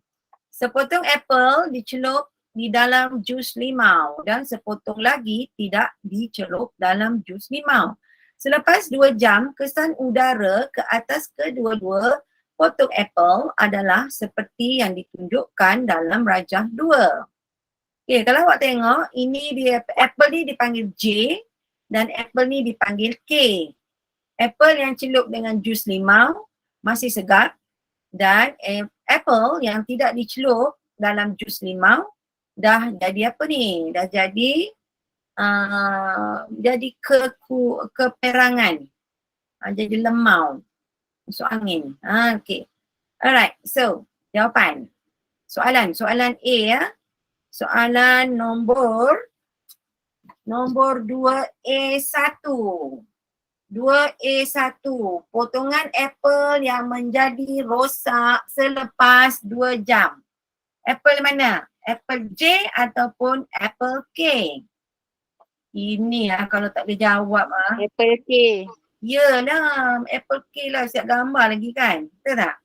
Sepotong apel dicelup di dalam jus limau dan sepotong lagi tidak dicelup dalam jus limau. Selepas 2 jam, kesan udara ke atas kedua-dua potong apel adalah seperti yang ditunjukkan dalam rajah 2. Okay, kalau awak tengok, ini dia, apel ni dipanggil J dan apel ni dipanggil K. Apel yang celup dengan jus limau masih segar dan apel yang tidak dicelup dalam jus limau dah jadi apa ni? Dah jadi keperangan, jadi lemau, masuk angin. Okay. Alright, so jawapan. Soalan A Soalan nombor 2A1. 2A1, potongan apel yang menjadi rosak selepas 2 jam. Apel mana? Apel J ataupun apel K? Ini kalau tak boleh jawab Apple K. Yelah, apple K lah, siap gambar lagi kan? Betul tak?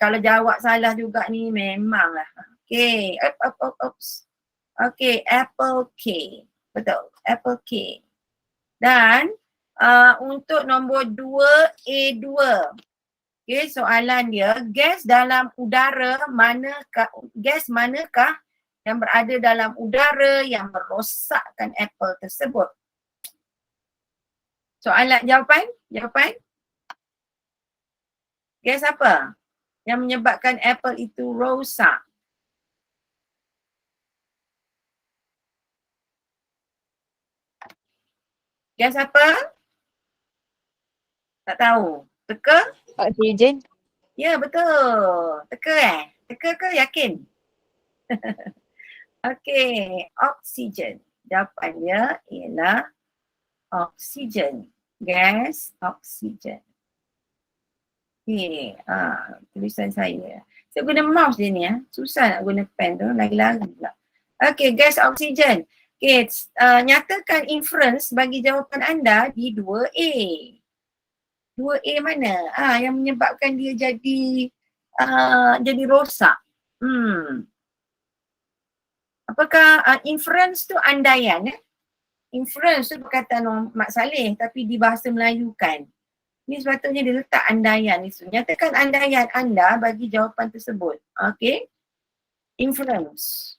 Kalau jawab salah juga ni memanglah. Okay, oops. Okay, apple K. Betul, apple K. Dan untuk nombor 2A2. Okay, soalan dia, gas dalam udara gas manakah yang berada dalam udara yang merosakkan apel tersebut? Soalan, jawapan? Gas apa yang menyebabkan apel itu rosak? Gas apa? Tak tahu. Teka? Oksigen. Ya, betul. Teka Teka ke yakin? Okey, oksigen. Jawapannya ialah oksigen. Gas oksigen. Okey, tulisan saya. Saya guna mouse dia ni Susah nak guna pen tu, lagi-lagi pula. Okey, gas oksigen. Okey, nyatakan inference bagi jawapan anda di 2A. 2A mana? Yang menyebabkan dia jadi rosak. Apakah inference tu andaian Inference tu perkataan Mak Saleh tapi di bahasa Melayu kan. Ni sepatutnya dia letak andaian ni. Nyatakan andaian anda bagi jawapan tersebut. Okay. Inference.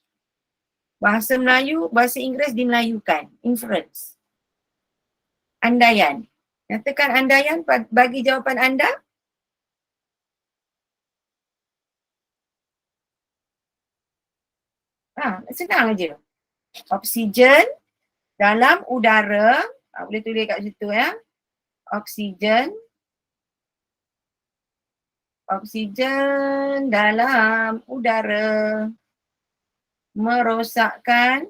Bahasa Melayu, bahasa Inggeris dimelayukan. Inference. Andaian. Nyatakan andaian bagi jawapan anda. Senang aja. Oksigen dalam udara, boleh tulis kat situ Oksigen dalam udara merosakkan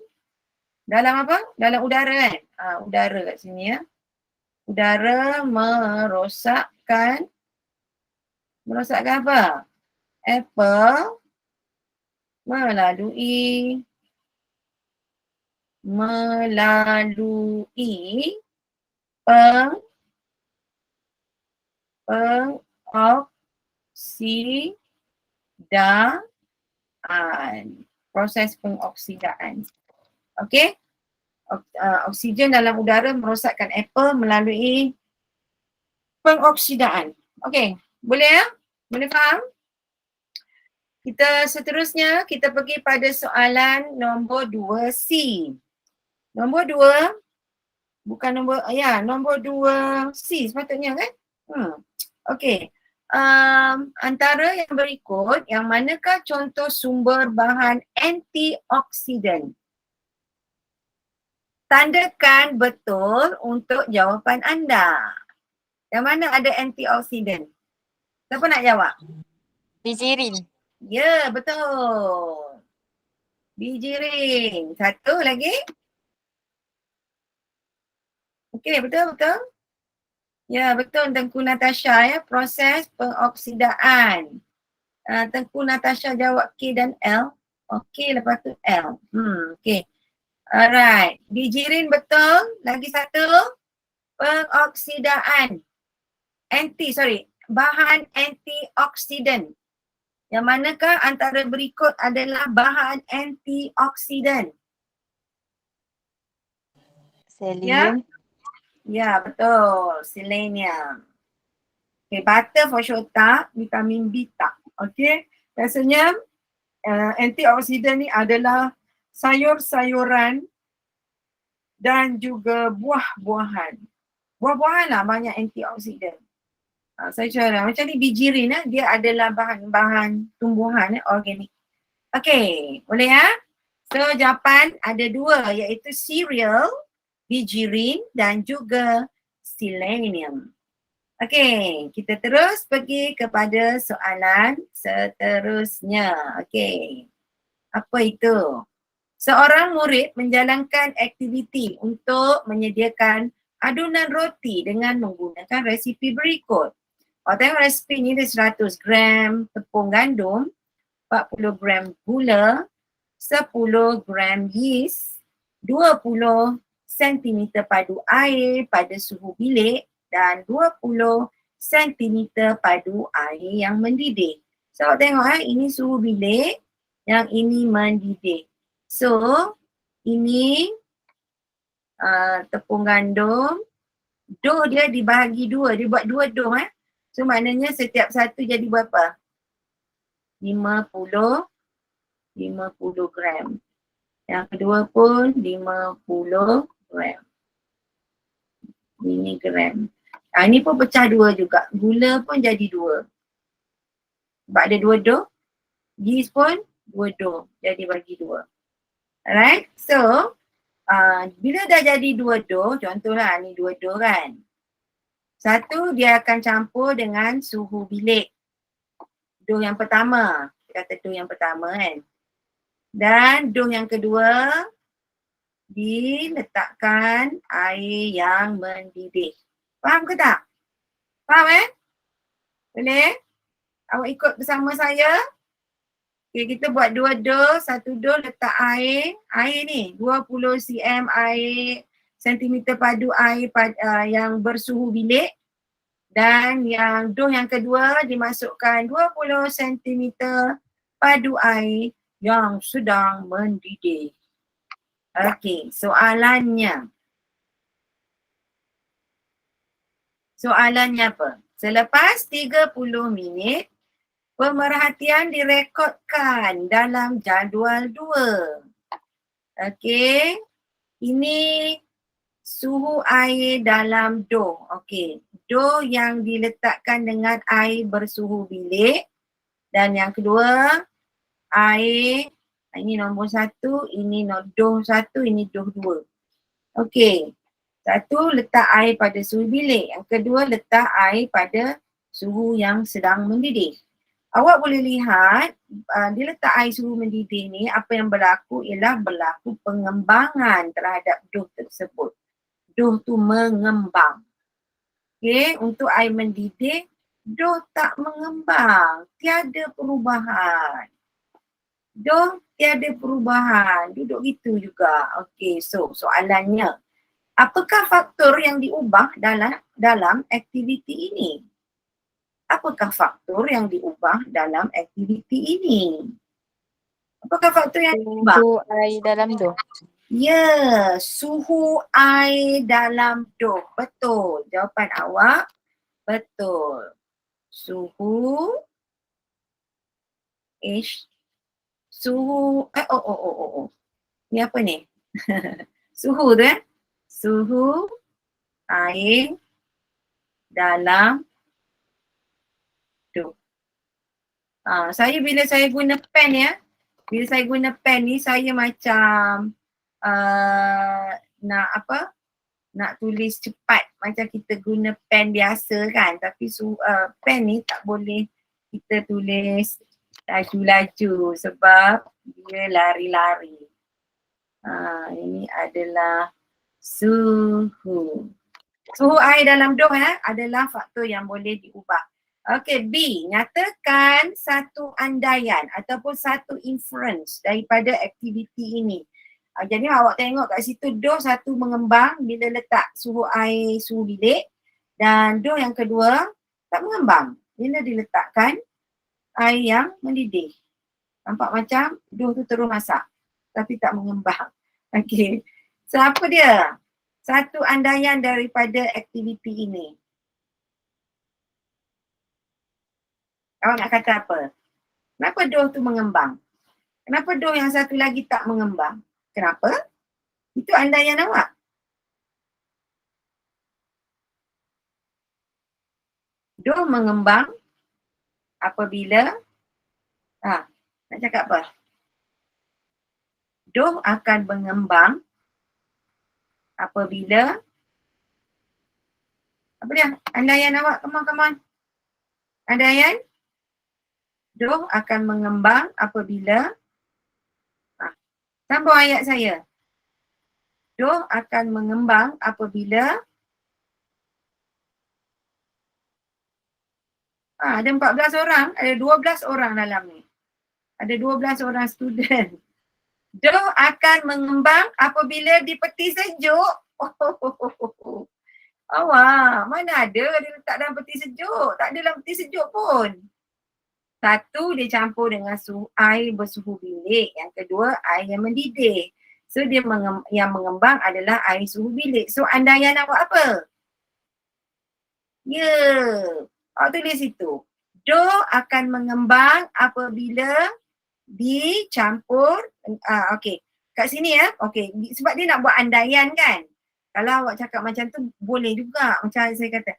dalam apa? Dalam udara udara kat sini Udara merosakkan apa? Apple melalui pengoksidaan. Proses pengoksidaan. Okey? Oksigen dalam udara merosakkan apple melalui pengoksidaan. Okey, boleh ya? Boleh faham? Kita seterusnya, kita pergi pada soalan nombor 2C. Nombor 2, bukan nombor 2C sepatutnya kan? Okey. Antara yang berikut, yang manakah contoh sumber bahan antioksidan? Tandakan betul untuk jawapan anda. Yang mana ada antioksidan? Siapa nak jawab? Bijirin. Ya, betul. Bijirin. Satu lagi. Okey, betul. Ya, betul Tengku Natasha ya. Proses pengoksidaan. Tengku Natasha jawab K dan L. Okey, lepas tu L. Okey. Alright. Bijirin betul. Lagi satu. Pengoksidaan. Bahan antioksidan. Yang manakah antara berikut adalah bahan antioksidan? Selenium. Ya, betul. Selenium. Okay, butter for sure tak, vitamin B tak. Okay, biasanya antioksidan ni adalah sayur-sayuran dan juga buah-buahan. Buah-buahan lah banyak antioksidan. Sayur-sayuran macam ni bijirin dia adalah bahan-bahan tumbuhan organik. Okay, boleh ya? So jawapan ada dua iaitu cereal, bijirin dan juga selenium. Okey, kita terus pergi kepada soalan seterusnya. Okey, apa itu? Seorang murid menjalankan aktiviti untuk menyediakan adunan roti dengan menggunakan resipi berikut. Awak tengok resipi ni dia 100 gram tepung gandum, 40 gram gula, 10 gram yeast, 20 cm padu air pada suhu bilik dan 20 cm padu air yang mendidih. So awak tengok ini suhu bilik, yang ini mendidih. So ini tepung gandum, dough dia dibahagi dua, dia buat dua dough So maknanya setiap satu jadi berapa? 50 gram. Yang kedua pun 50 gram. Miligram. Ini pun pecah dua juga. Gula pun jadi dua. Sebab ada dua dough. Yeast pun dua dough. Jadi bagi dua. Alright. So, bila dah jadi dua dough, contohlah ni dua dough kan. Satu dia akan campur dengan suhu bilik. Dough yang pertama. Kita kata dough yang pertama kan. Dan dough yang kedua diletakkan air yang mendidih. Faham ke tak? Faham Boleh? Awak ikut bersama saya. Okay, kita buat dua dough. Satu dough letak air. Air ni 20 cm air, sentimeter padu air yang bersuhu bilik. Dan yang dough yang kedua dimasukkan 20 cm padu air yang sedang mendidih. Okey, soalannya. Soalannya apa? Selepas 30 minit, pemerhatian direkodkan dalam jadual 2. Okey, ini suhu air dalam dough. Okey, dough yang diletakkan dengan air bersuhu bilik. Dan yang kedua, air, ini nombor 1, ini dough 1, ini dough 2. Okey, satu letak air pada suhu bilik, yang kedua letak air pada suhu yang sedang mendidih. Awak boleh lihat, dia letak air suhu mendidih ni, apa yang berlaku ialah berlaku pengembangan terhadap dough tersebut. Dough tu mengembang. Okay, untuk air mendidih, doh tak mengembang, tiada perubahan. Doh tiada perubahan, duduk gitu juga. Okay, so soalannya, apakah faktor yang diubah dalam aktiviti ini? Apakah faktor yang diubah dalam aktiviti ini? Apakah faktor yang diubah? Suhu air dalam doh. Ya, suhu air dalam doh. Betul. Jawapan awak betul. Suhu suhu Ni apa ni? Suhu tu Suhu air dalam doh. Saya bila saya guna pen ya, bila saya guna pen ni saya macam nak tulis cepat macam kita guna pen biasa kan, tapi pen ni tak boleh kita tulis laju-laju sebab dia lari-lari. Ini adalah suhu. Suhu air dalam doh adalah faktor yang boleh diubah. Okey, B. Nyatakan satu andaian ataupun satu inference daripada aktiviti ini. Jadi awak tengok kat situ doh satu mengembang bila letak suhu air suhu bilik, dan doh yang kedua tak mengembang bila diletakkan air yang mendidih. Nampak macam doh tu terus masak tapi tak mengembang. Okey. So apa dia? Satu andaian daripada aktiviti ini. Awak nak kata apa? Kenapa doh tu mengembang? Kenapa doh yang satu lagi tak mengembang? Kenapa? Itu andaian awak. Doh mengembang apabila nak cakap apa? Doh akan mengembang apabila apa dia? Andaian awak, come on. Andaian doh akan mengembang apabila sambung ayat saya. Doh akan mengembang apabila ada 14 orang, ada 12 orang dalam ni. Ada 12 orang student. Doh akan mengembang apabila di peti sejuk. Awak, mana ada dia letak dalam peti sejuk? Tak ada dalam peti sejuk pun. Satu, dia campur dengan air bersuhu bilik. Yang kedua, air yang mendidih. So dia yang mengembang adalah air suhu bilik. So andaian awak apa? Ya, awak tulis situ. Doh akan mengembang apabila dicampur. Okey, kat sini okey, sebab dia nak buat andaian kan. Kalau awak cakap macam tu boleh juga. Macam saya kata,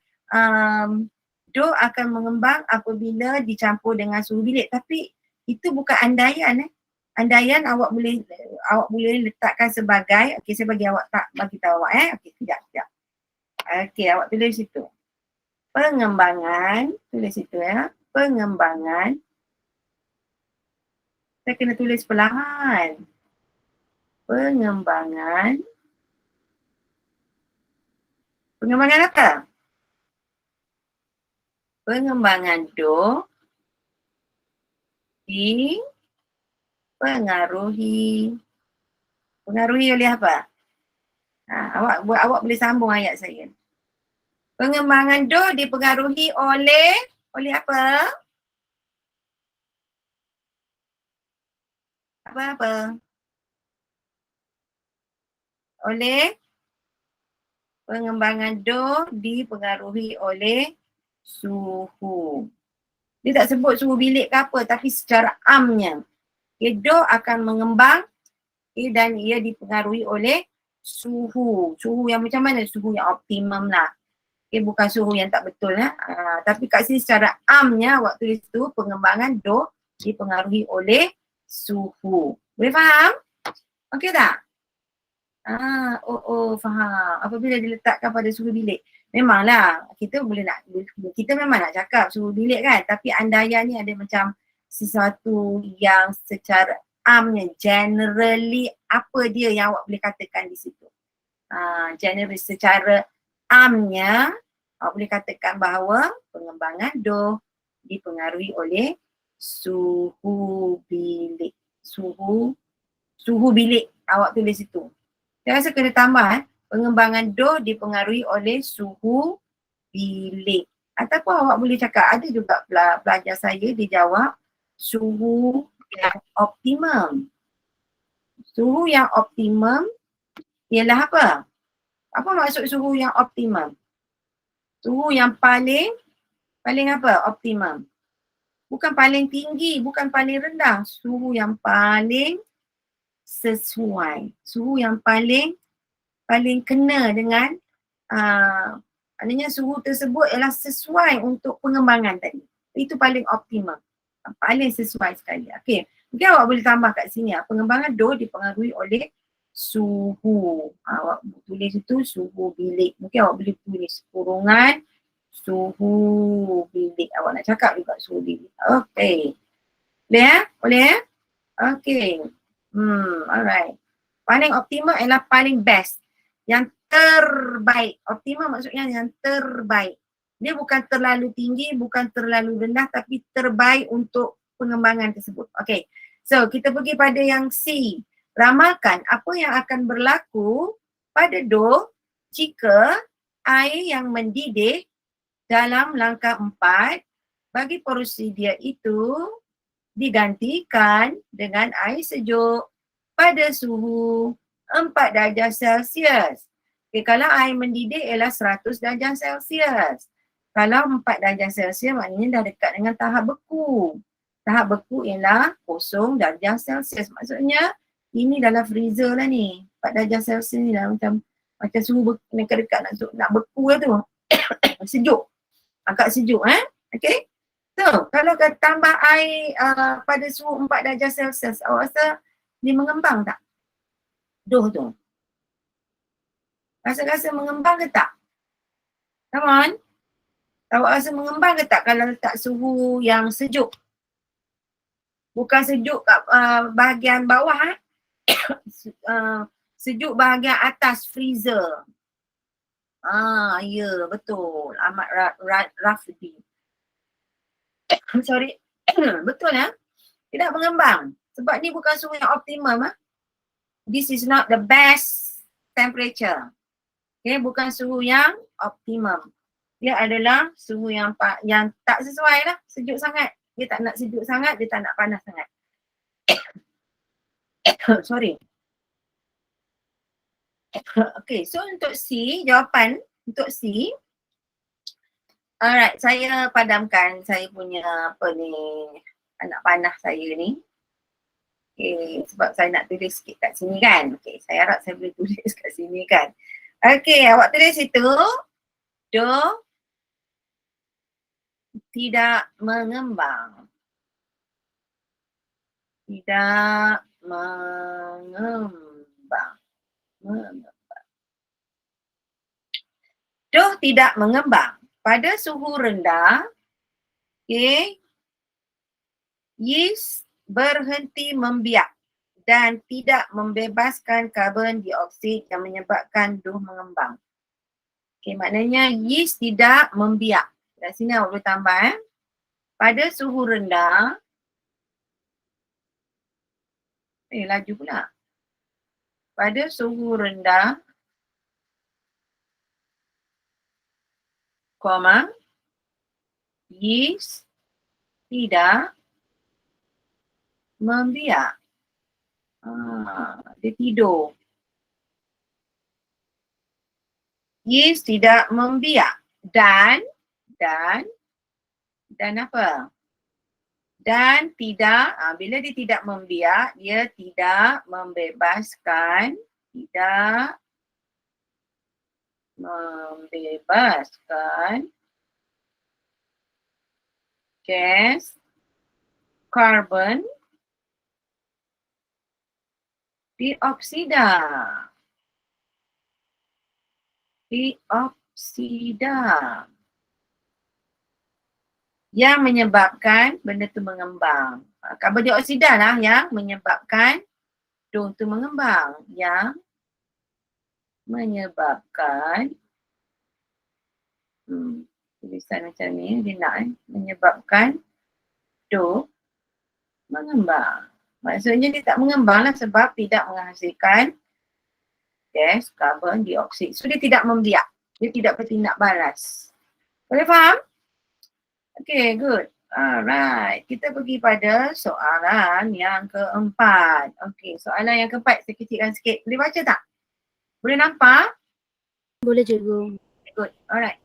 doh akan mengembang apabila dicampur dengan suhu bilik. Tapi itu bukan andaian. Andaian awak boleh letakkan sebagai, okey saya bagi tahu awak okey sekejap. Okey, awak tulis situ. Pengembangan, tulis situ pengembangan. Saya kena tulis perlahan. Pengembangan apa? Pengembangan doh dipengaruhi oleh apa? Awak boleh sambung ayat saya. Pengembangan doh dipengaruhi oleh apa? Apa? Oleh pengembangan doh dipengaruhi oleh suhu. Dia tak sebut suhu bilik ke apa, tapi secara amnya. Doh akan mengembang dan ia dipengaruhi oleh suhu. Suhu yang macam mana? Suhu yang optimum lah. Bukan suhu yang tak betul tapi kat sini secara amnya awak tulis tu pengembangan doh dipengaruhi oleh suhu. Boleh faham? Okey tak? Faham. Apabila diletakkan pada suhu bilik. Memanglah kita memang nak cakap suhu bilik kan, tapi andaian ni ada macam sesuatu yang secara amnya, generally apa dia yang awak boleh katakan di situ. Generally secara amnya Awak boleh katakan bahawa pengembangan DOH dipengaruhi oleh suhu bilik. Suhu bilik. Awak tulis itu. Saya rasa kena tambah pengembangan DOH dipengaruhi oleh suhu bilik. Ataupun awak boleh cakap, ada juga pelajar saya dia jawab suhu yang optimum. Suhu yang optimum ialah apa? Apa maksud suhu yang optimum? Suhu yang paling apa? Optimum. Bukan paling tinggi, bukan paling rendah. Suhu yang paling sesuai. Suhu yang paling kena dengan maknanya suhu tersebut ialah sesuai untuk pengembangan tadi. Itu paling optimum. Paling sesuai sekali. Okey. Mungkin awak boleh tambah kat sini. Pengembangan DOH dipengaruhi oleh suhu. Awak tulis itu suhu bilik. Mungkin awak boleh tulis kurungan suhu bilik. Awak nak cakap juga suhu bilik. Okey. Boleh ya? Boleh ya? Okey. Alright. Paling optimal ialah paling best. Yang terbaik. Optimal maksudnya yang terbaik. Dia bukan terlalu tinggi, bukan terlalu rendah, tapi terbaik untuk pengembangan tersebut. Okay. So, kita pergi pada yang C. Ramalkan apa yang akan berlaku pada DOH jika air yang mendidih dalam langkah 4 bagi prosedur itu digantikan dengan air sejuk pada suhu 4 darjah Celsius. Okay, kalau air mendidih ialah 100 darjah Celsius. Kalau 4 darjah Celsius maknanya dah dekat dengan tahap beku. Tahap beku ialah 0 darjah Celsius. Maksudnya ini dalam freezer lah ni. 4 darjah Celsius ni dah macam suhu dekat-dekat nak beku lah tu. Sejuk. Agak sejuk Okay. So kalau kita tambah air pada suhu 4 darjah Celsius, awak rasa dia mengembang tak? DOH tu. Rasa-rasa mengembang ke tak? Come on. Awak rasa mengembang ke tak kalau letak suhu yang sejuk? Bukan sejuk kat bahagian bawah sejuk bahagian atas freezer. Ya betul. Ahmad Rafidi. Sorry. Betul Tidak mengembang. Sebab ni bukan suhu yang optimum This is not the best temperature. Okay, bukan suhu yang optimum. Dia adalah suhu yang tak sesuai lah, sejuk sangat. Dia tak nak sejuk sangat, dia tak nak panas sangat. Sorry. Okay, so untuk C, jawapan untuk C. Alright, saya padamkan saya punya anak panah saya ni. Okay, sebab saya nak tulis sikit kat sini kan. Okay, saya harap saya boleh tulis kat sini kan. Okay, awak tulis itu. DOH tidak mengembang. Tidak mengembang. DOH tidak mengembang. Pada suhu rendah, okay, yeast berhenti membiak dan tidak membebaskan karbon dioksida yang menyebabkan DOH mengembang. Okay, maknanya yeast tidak membiak. Dari sini awak boleh tambah pada suhu rendah. Laju pula. Pada suhu rendah, yeast tidak membiak. Dia tidur. Yeast tidak membiak dan apa? Dan tidak, bila dia tidak membiak, dia tidak membebaskan gas karbon dioksida. Yang menyebabkan benda tu mengembang. Karbon dioksida lah yang menyebabkan DOH tu mengembang. Yang menyebabkan Tulisan macam ni dia nak menyebabkan hidup mengembang. Maksudnya dia tak mengembang lah sebab tidak menghasilkan gas karbon dioksida. So dia tidak membiak. Dia tidak bertindak balas. Boleh faham? Okay, good. Alright. Kita pergi pada soalan yang keempat. Okay, soalan yang keempat saya kecilkan sikit. Boleh baca tak? Boleh nampak? Boleh cikgu. Good. Alright.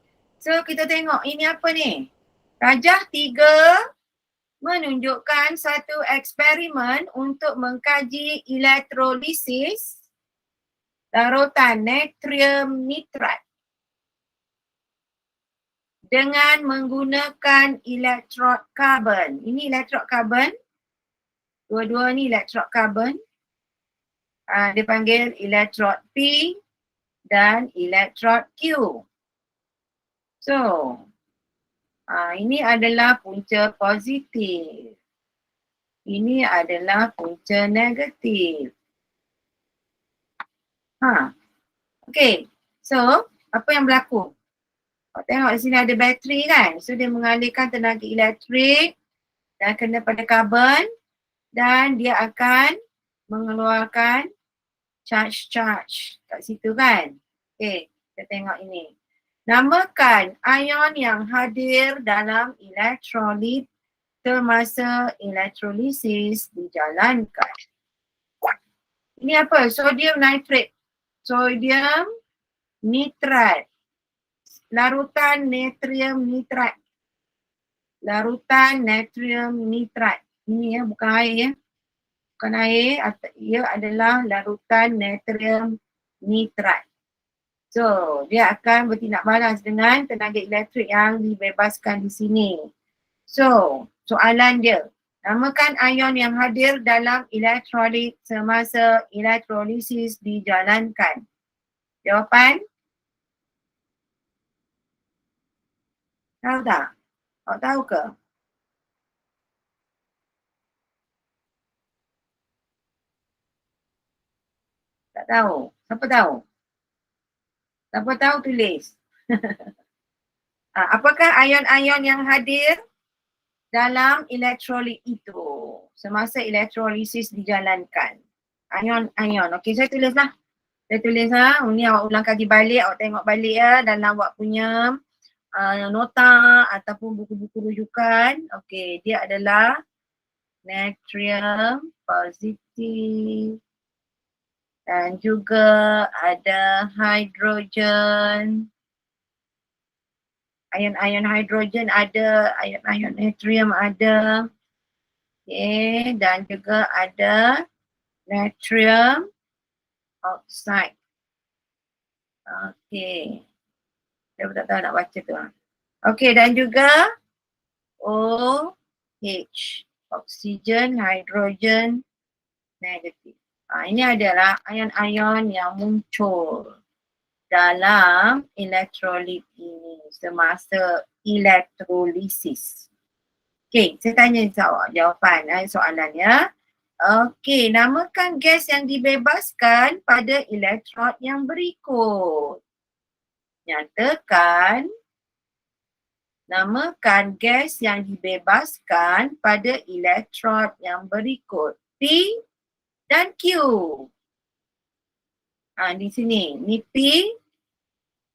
So kita tengok ini apa ni? Rajah 3 menunjukkan satu eksperimen untuk mengkaji elektrolisis larutan natrium nitrat dengan menggunakan elektrod karbon. Ini elektrod karbon. Dua-dua ni elektrod karbon. Dia panggil elektrod P dan elektrod Q. So, ini adalah punca positif. Ini adalah punca negatif. Okay. So, apa yang berlaku? Tengok di sini ada bateri kan? So, dia mengalirkan tenaga elektrik dan kena pada karbon dan dia akan mengeluarkan charge kat situ kan? Okay, kita tengok ini. Namakan ion yang hadir dalam elektrolit semasa elektrolisis dijalankan. Ini apa? Sodium nitrate. Sodium nitrat. Larutan natrium nitrat. Larutan natrium nitrat. Ini ya, bukan air ya. Bukan air, ia adalah larutan natrium nitrat. So, dia akan bertindak balas dengan tenaga elektrik yang dibebaskan di sini. So, soalan dia. Namakan ion yang hadir dalam elektrolit semasa elektrolisis dijalankan. Jawapan? Tahu tak? Awak tahu ke? Tak tahu. Siapa tahu? Siapa tahu tulis. Apakah ion-ion yang hadir dalam elektrolit itu semasa elektrolisis dijalankan? Ion-ion. Okey, saya tulis lah. Saya tulis lah. Ini awak ulang kaji balik, awak tengok balik ya dalam awak punya nota ataupun buku-buku rujukan. Okey, dia adalah natrium positif. Dan juga ada hidrogen. Ion-ion hidrogen ada, ion-ion natrium ada. Okay, dan juga ada natrium oxide. Okay. Saya tak tahu nak baca tu. Okay, dan juga OH. Oksigen, hidrogen, negatif. Ini adalah ion-ion yang muncul dalam elektrolit ini semasa elektrolisis. Okey, saya tanya jawapan soalannya. Okey, namakan gas yang dibebaskan pada elektrod yang berikut. Nyatakan namakan gas yang dibebaskan pada elektrod yang berikut. P dan Q. Di sini, ni P,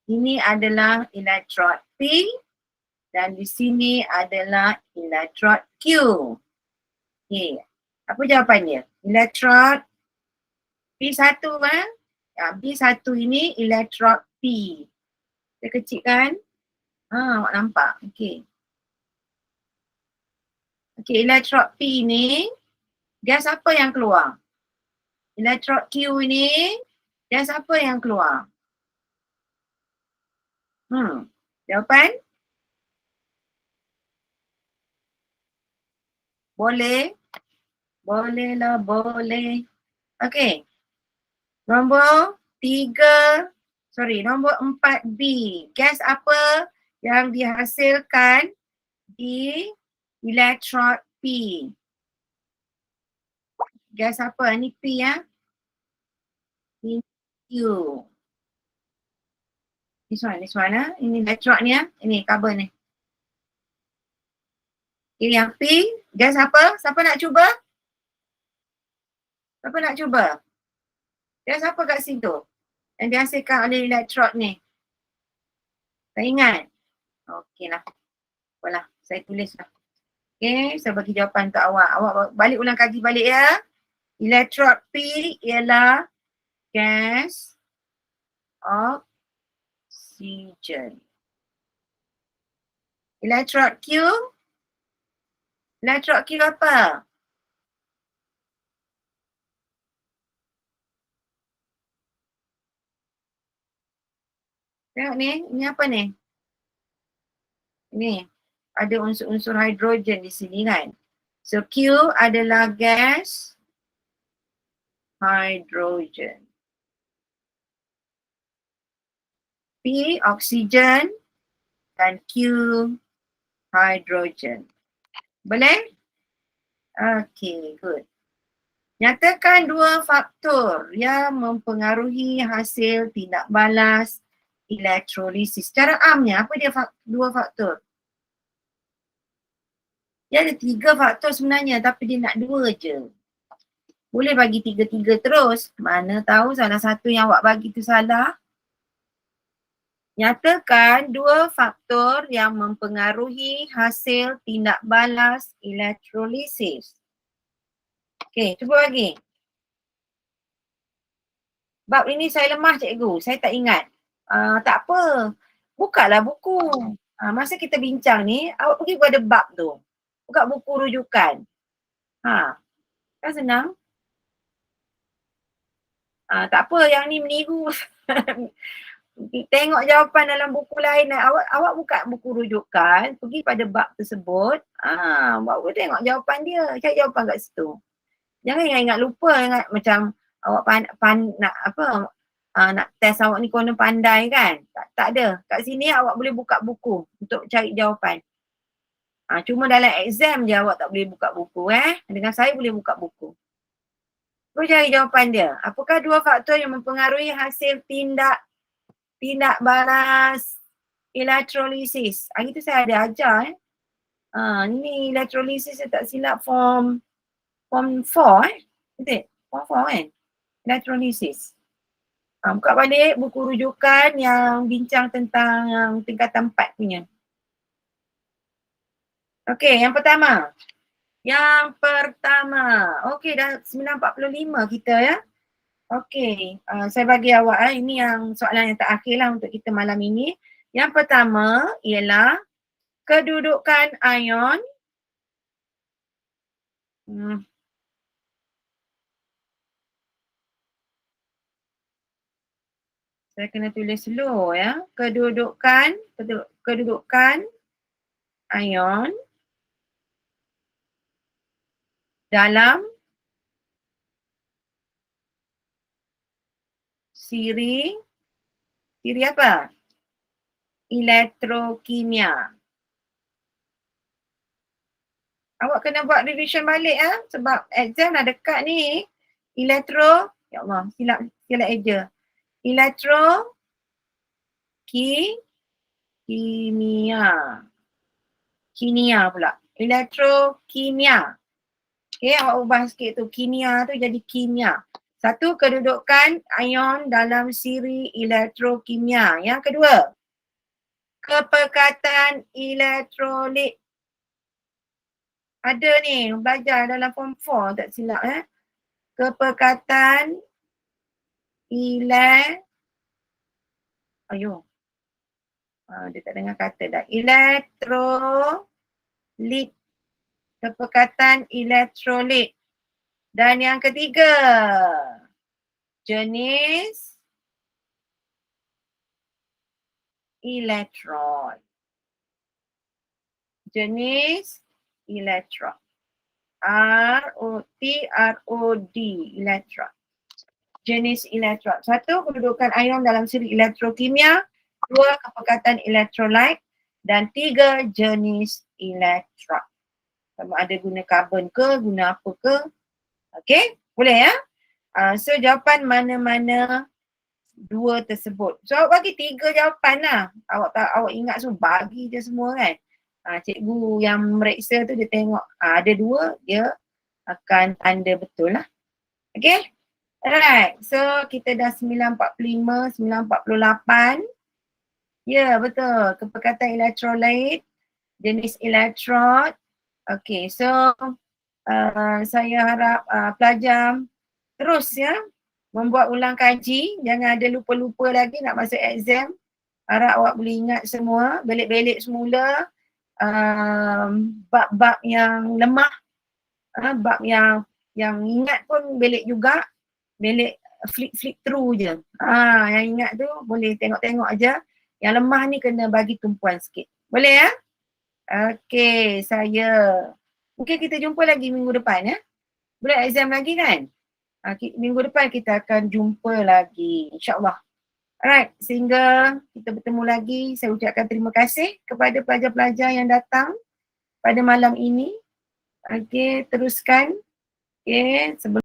ini adalah elektrod P dan di sini adalah elektrod Q. Okay. Apa jawapannya? Elektrod P1 kan? P1 ini elektrod P. Dia kecil kan? Awak nampak? Okay. Okay, elektrod P ini, gas apa yang keluar? Elektrod Q ini, gas apa yang keluar? Jawapan? Boleh? Boleh lah, boleh. Okay. Nombor 4B. Gas apa yang dihasilkan di elektrod P? Gas apa? Ni P ya? Ini Q. This one Ini electrode ni Ini carbon ni. Okay, yang P, gas apa? Siapa nak cuba? Siapa nak cuba? Gas apa kat situ? Yang dihasilkan oleh electrode ni. Tak ingat? Okey lah. Apalah, saya tulis lah. Okay, saya bagi jawapan untuk awak. Awak balik ulang kaji balik ya. Electrode P ialah gas oxygen. Electrode Q. Electrode Q apa? Tengok ni, ini apa ni? Ini ada unsur-unsur hidrogen di sini kan. So Q adalah gas hidrogen. P oksigen dan Q hidrogen. Boleh? Okay, good. Nyatakan dua faktor yang mempengaruhi hasil tindak balas elektrolisis. Secara amnya, apa dia dua faktor? Dia ada 3 faktor sebenarnya tapi dia nak 2 je. Boleh bagi 3-3 terus. Mana tahu salah satu yang awak bagi tu salah. Nyatakan 2 faktor yang mempengaruhi hasil tindak balas elektrolisis. Okey, cuba bagi. Bab ini saya lemah cikgu, saya tak ingat. Tak apa, bukalah buku. Masa kita bincang ni, awak pergi pada bab tu. Buka buku rujukan. Kan senang. Tak apa, yang ni meniru. Tengok jawapan dalam buku lain. Awak buka buku rujukan, pergi pada bab tersebut. Awak boleh tengok jawapan dia. Cari jawapan kat situ. Jangan ingat lupa, ingat macam awak nak test awak ni konon pandai kan. Tak ada. Kat sini awak boleh buka buku untuk cari jawapan. Cuma dalam exam je awak tak boleh buka buku Dengan saya boleh buka buku. Boleh cari jawapan dia. Apakah 2 faktor yang mempengaruhi hasil tindak balas elektrolisis? Hari tu saya ada ajar ni elektrolisis saya tak silap form 4 Is it? Form 4 kan? Elektrolisis. Buka balik buku rujukan yang bincang tentang yang tingkatan 4 punya. Okey, yang pertama. Okey, dah 9.45 kita ya. Okey, saya bagi awak ini yang soalan yang terakhir lah untuk kita malam ini. Yang pertama ialah kedudukan ion. Saya kena tulis slow ya. Kedudukan ion dalam siri apa? Elektrokimia. Awak kena buat revision balik sebab exam dah dekat ni. Ya Allah, silap eja. Kimia pula. Elektrokimia. Okay, awak ubah sikit tu. Kimia tu jadi kimia. Satu, kedudukan ion dalam siri elektrokimia. Yang kedua, kepekatan elektrolit. Ada ni, belajar dalam form 4 tak silap Kepekatan dia tak dengar kata dah. Elektrolit. Kepekatan elektrolit. Dan yang ketiga, jenis elektron. Jenis elektron. ROD, elektron. Jenis elektron. Satu, kedudukan ion dalam siri elektrokimia. 2, kepekatan elektrolit. Dan 3, jenis elektron. Sama ada guna karbon ke, guna apa ke. Okey, boleh ya? So jawapan mana-mana dua tersebut. So awak bagi 3 jawapan lah. Awak ingat semua, bagi je semua kan. Cikgu yang meriksa tu dia tengok ada 2, dia akan tanda betul lah. Okay? Alright, so kita dah 9.45, 9.48. Ya, betul. Kepekatan elektrolit, jenis elektrod. Okay, so saya harap pelajar terus ya membuat ulang kaji. Jangan ada lupa-lupa lagi nak masuk exam. Harap awak boleh ingat semua, belik-belik semula bab-bab yang lemah, bab yang ingat pun belik juga, belik flick through je. Yang ingat tu boleh tengok-tengok aja. Yang lemah ni kena bagi tumpuan sikit. Boleh ya? Okey, mungkin kita jumpa lagi minggu depan ya. Boleh exam lagi kan? Minggu depan kita akan jumpa lagi, insyaAllah. Alright, sehingga kita bertemu lagi, saya ucapkan terima kasih kepada pelajar-pelajar yang datang pada malam ini. Okey, teruskan. Okey, sebelum